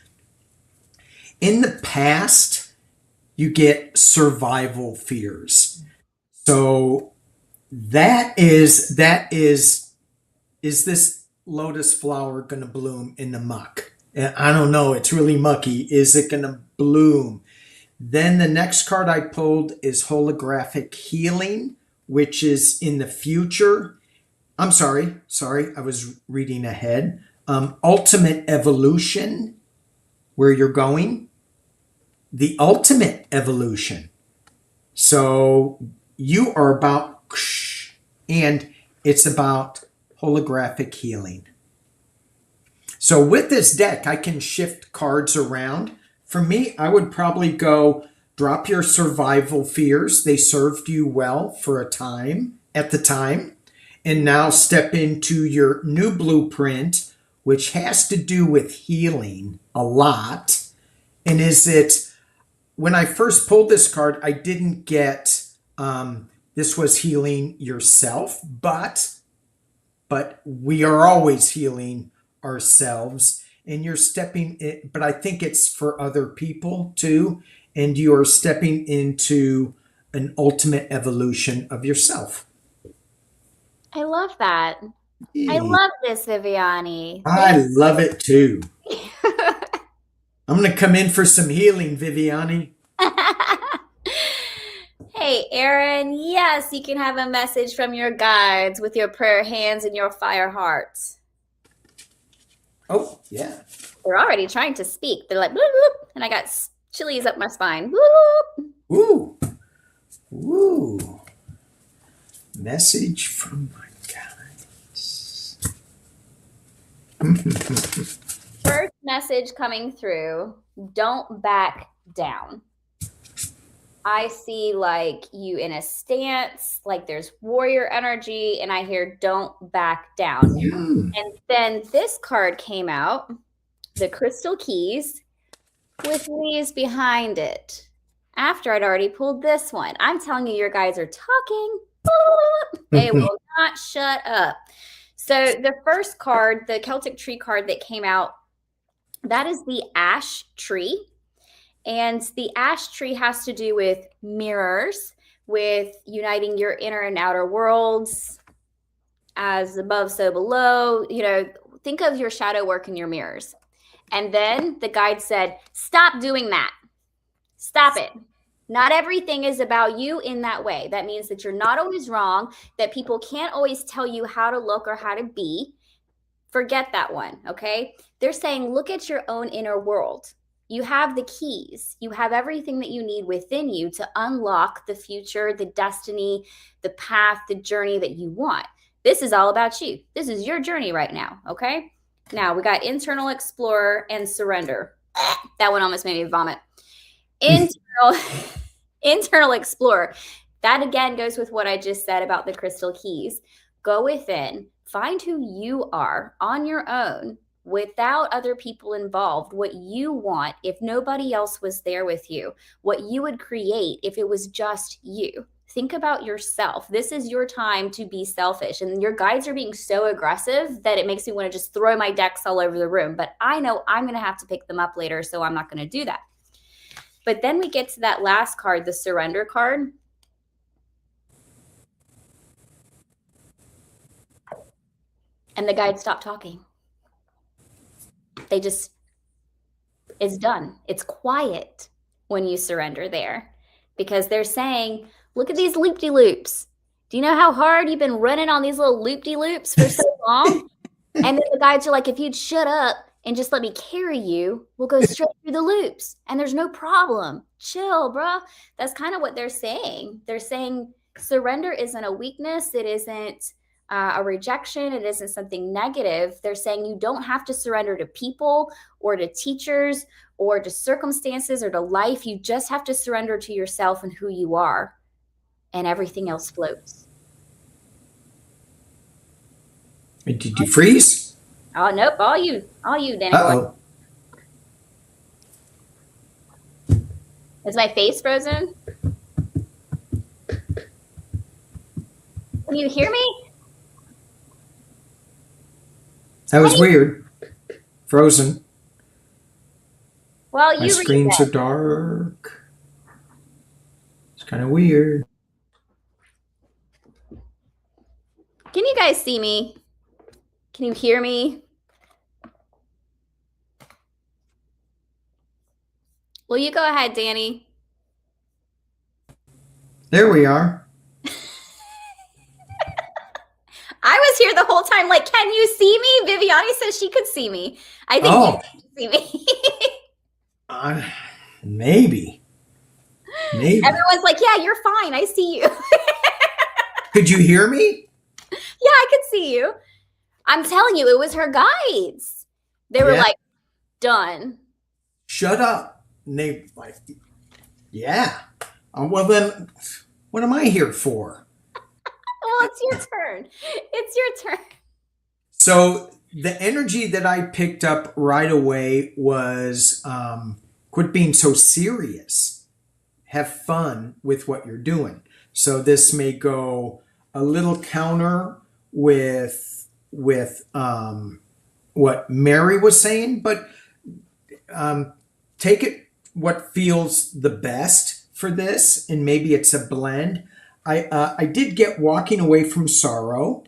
In the past, you get survival fears. So that is this lotus flower going to bloom in the muck? I don't know. It's really mucky. Is it going to bloom? Then the next card I pulled is Holographic Healing, which is in the future. I'm sorry, I was reading ahead. Ultimate Evolution, where you're going. The ultimate evolution. So you are about, and it's about holographic healing. So with this deck, I can shift cards around. For me, I would probably go drop your survival fears. They served you well for a time, at the time. And now step into your new blueprint, which has to do with healing a lot. And when I first pulled this card, I didn't get this was healing yourself, but we are always healing ourselves, and you're stepping in, but I think it's for other people too, and you are stepping into an ultimate evolution of yourself. I love that. I love this, Viviani. I love it too. I'm going to come in for some healing, Viviani. Hey, Aaron, yes, you can have a message from your guides with your prayer hands and your fire hearts. Oh, yeah. They're already trying to speak. They're like, bloop, bloop, and I got chilies up my spine. Bloop. Ooh. Ooh. Message from my guides. First message coming through, don't back down. I see like you in a stance, like there's warrior energy, and I hear don't back down. And then this card came out, the Crystal Keys, with leaves behind it. After I'd already pulled this one. I'm telling you, your guys are talking. They will not shut up. So the first card, the Celtic tree card that came out, that is the ash tree. And the ash tree has to do with mirrors, with uniting your inner and outer worlds, as above, so below. You know, think of your shadow work in your mirrors. And then the guide said, stop doing that. Stop it. Not everything is about you in that way. That means that you're not always wrong, that people can't always tell you how to look or how to be. Forget that one, okay? They're saying, look at your own inner world. You have the keys. You have everything that you need within you to unlock the future, the destiny, the path, the journey that you want. This is all about you. This is your journey right now, okay? Now, we got Internal Explorer and Surrender. That one almost made me vomit. Internal Explorer. That, again, goes with what I just said about the crystal keys. Go within. Find who you are on your own. without other people involved, what you want if nobody else was there with you, what you would create if it was just you. Think about yourself. This is your time to be selfish. And your guides are being so aggressive that it makes me want to just throw my decks all over the room. But I know I'm going to have to pick them up later, so I'm not going to do that. But then we get to that last card, the surrender card. And the guides stop talking. They just, it's done. It's quiet when you surrender there, because they're saying, look at these loop-de-loops. Do you know how hard you've been running on these little loop-de-loops for so long? And then the guides are like, if you'd shut up and just let me carry you, we'll go straight through the loops and there's no problem. Chill, bro. That's kind of what they're saying. They're saying surrender isn't a weakness. It isn't a rejection. It isn't something negative. They're saying you don't have to surrender to people or to teachers or to circumstances or to life. You just have to surrender to yourself and who you are, and everything else floats. Did you freeze? Oh, nope. All you, Danny. Uh-oh. Is my face frozen? Can you hear me? That was weird. Frozen. Well, My you screens read are dark. It's kind of weird. Can you guys see me? Can you hear me? Well, you go ahead, Danny. There we are. I was here the whole time. Like, can you see me? Viviani says she could see me. I think you can see me. Maybe. Everyone's like, yeah, you're fine. I see you. Could you hear me? Yeah, I could see you. I'm telling you, it was her guides. They were like, done. Shut up. And they like, yeah. Well, then, what am I here for? Well, it's your turn. It's your turn. So the energy that I picked up right away was quit being so serious. Have fun with what you're doing. So this may go a little counter with what Mary was saying, but take it what feels the best for this, and maybe it's a blend. I did get Walking Away from Sorrow,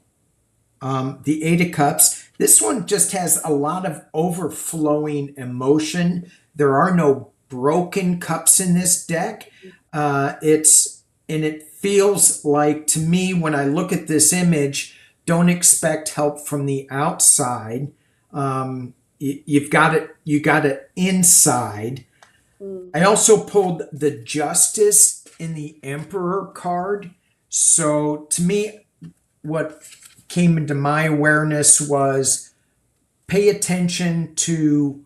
the Eight of Cups. This one just has a lot of overflowing emotion. There are no broken cups in this deck. It feels like, to me, when I look at this image, don't expect help from the outside. You got it inside. I also pulled the Justice in the Emperor card. So to me, what came into my awareness was pay attention to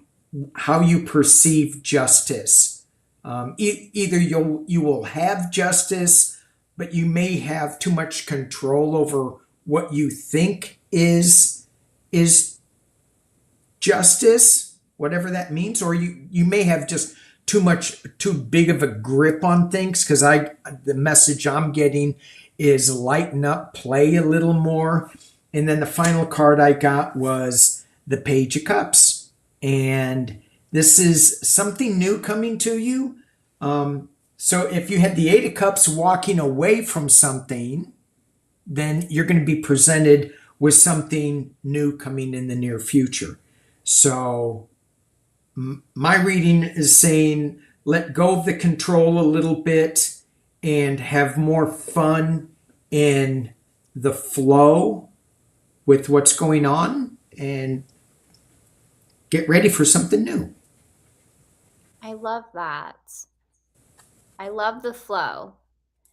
how you perceive justice. Either you will have justice, but you may have too much control over what you think is justice, whatever that means, or you may have just too big of a grip on things, because the message I'm getting is lighten up, play a little more. And then the final card I got was the Page of Cups, and this is something new coming to you. So if you had the Eight of Cups walking away from something, then you're going to be presented with something new coming in the near future. So my reading is saying let go of the control a little bit and have more fun in the flow with what's going on and get ready for something new. I love that. I love the flow.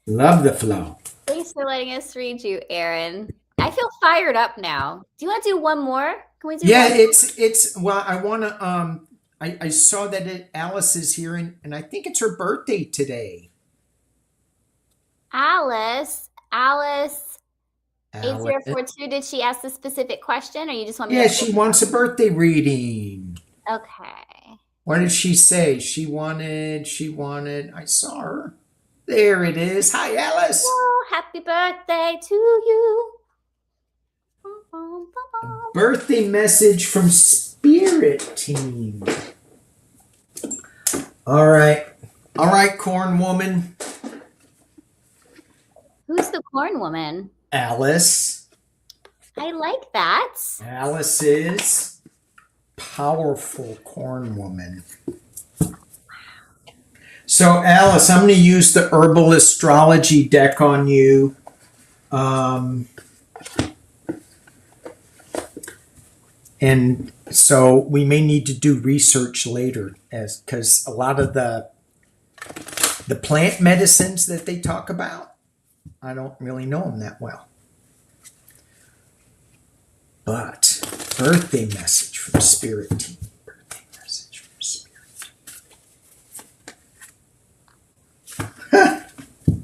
Love the flow. Thanks for letting us read you, Aaron. I feel fired up now. Do you want to do one more? Can we do Yeah, one? it's well, I want to I saw that Alice is here, and I think it's her birthday today. Alice. Alice. 8042, did she ask a specific question or you just want me Yeah, to she wants a birthday reading. Okay. What did she say? She wanted, I saw her. There it is. Hi, Alice. Oh, happy birthday to you. Birthday message from Spirit Team. All right. All right, Corn Woman. Who's the corn woman? Alice. I like that. Alice is powerful Corn Woman. So, Alice, I'm going to use the herbal astrology deck on you. And so we may need to do research later, as because a lot of the plant medicines that they talk about, I don't really know them that well. But birthday message from Spirit Team. Birthday message from Spirit Team.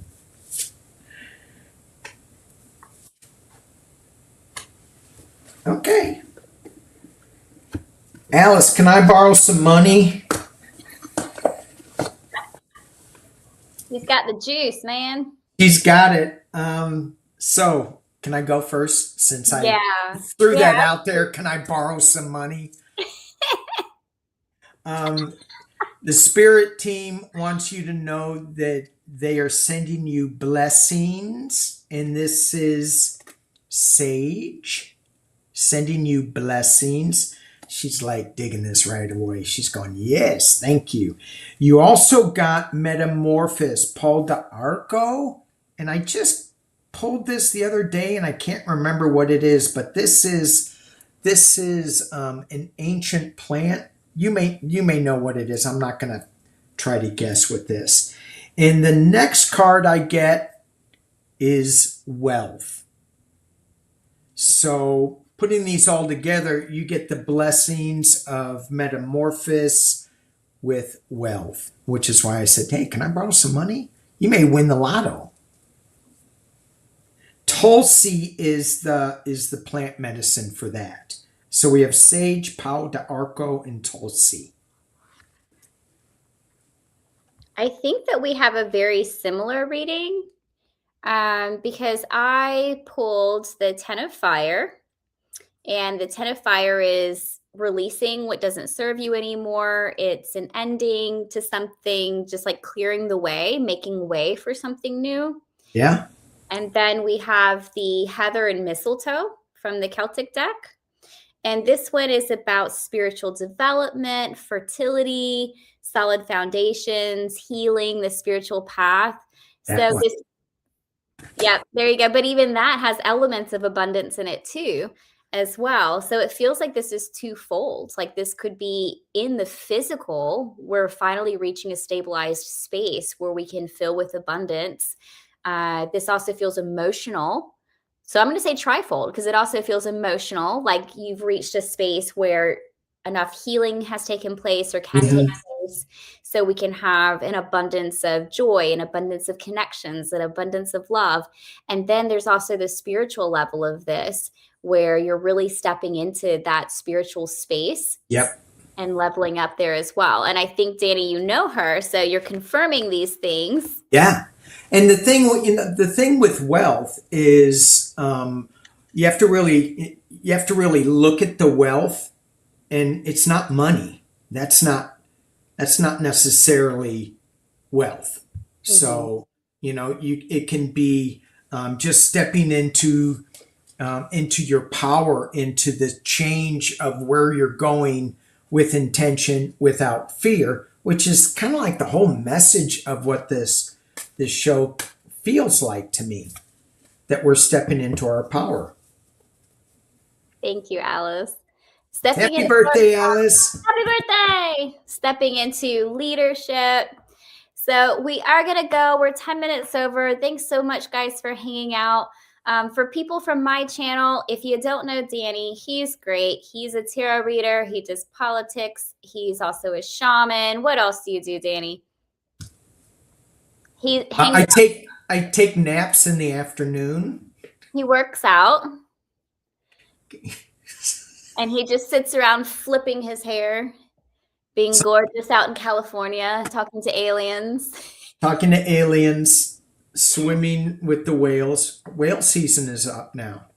Okay. Alice, can I borrow some money? He's got the juice, man. He's got it. So can I go first since I Yeah. threw that out there? Can I borrow some money? The Spirit Team wants you to know that they are sending you blessings, and this is Sage sending you blessings. She's like digging this right away. She's going, yes, thank you. You also got Metamorphosis, Paul d'Arco, and I just pulled this the other day, and I can't remember what it is, but this is an ancient plant. You may know what it is. I'm not going to try to guess with this. And the next card I get is Wealth. So putting these all together, you get the blessings of Metamorphosis with Wealth, which is why I said, hey, can I borrow some money? You may win the lotto. Tulsi is the plant medicine for that. So we have Sage, Pau d'Arco, and Tulsi. I think that we have a very similar reading because I pulled the Ten of Fire, and the Ten of Fire is releasing what doesn't serve you anymore. It's an ending to something, just like clearing the way, making way for something new. Yeah. And then we have the Heather and Mistletoe from the Celtic deck. And this one is about spiritual development, fertility, solid foundations, healing, the spiritual path. That So one. yeah, there you go. But even that has elements of abundance in it too, as well. So it feels like this is twofold. Like this could be in the physical, we're finally reaching a stabilized space where we can fill with abundance. This also feels emotional. So I'm going to say trifold because it also feels emotional, like you've reached a space where enough healing has taken place or can take place, so we can have an abundance of joy, an abundance of connections, an abundance of love. And then there's also the spiritual level of this, where you're really stepping into that spiritual space. Yep. And leveling up there as well. And I think, Danny, you know her, so you're confirming these things. Yeah. And the thing with wealth is you have to really look at the wealth, and it's not money. That's not necessarily wealth. Mm-hmm. So it can be just stepping into your power, into the change of where you're going with intention, without fear, which is kind of like the whole message of what this show feels like to me, that we're stepping into our power. Thank you, Alice. Happy birthday, Alice. Happy birthday. Stepping into leadership. So we are going to go. We're 10 minutes over. Thanks so much, guys, for hanging out. For people from my channel, if you don't know Danny, he's great. He's a tarot reader. He does politics. He's also a shaman. What else do you do, Danny? I take naps in the afternoon. He works out and he just sits around flipping his hair, being gorgeous out in California, talking to aliens. Talking to aliens, swimming with the whales. Whale season is up now.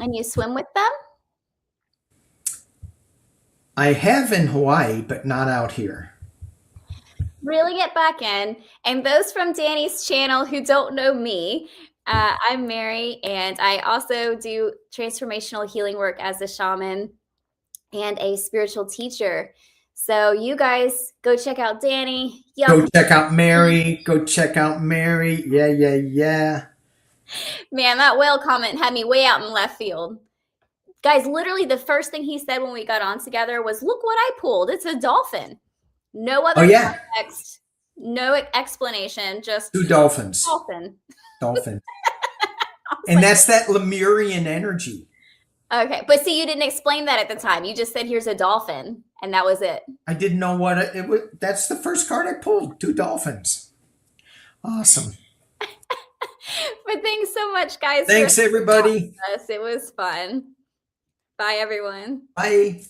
And you swim with them? I have in Hawaii, but not out here. Really get back in. And those from Danny's channel who don't know me, I'm Mary, and I also do transformational healing work as a shaman and a spiritual teacher. So you guys go check out Danny. Go check out Mary. Go check out Mary. Yeah, yeah, yeah. Man, that whale comment had me way out in left field. Guys, literally the first thing he said when we got on together was, look what I pulled. It's a dolphin. No other context, no explanation, just 2 dolphins. Dolphin. And that's that Lemurian energy. Okay, but see, you didn't explain that at the time. You just said, here's a dolphin, and that was it. I didn't know what it was. That's the first card I pulled, 2 dolphins. Awesome. But thanks so much, guys. Thanks, everybody. It was fun. Bye, everyone. Bye.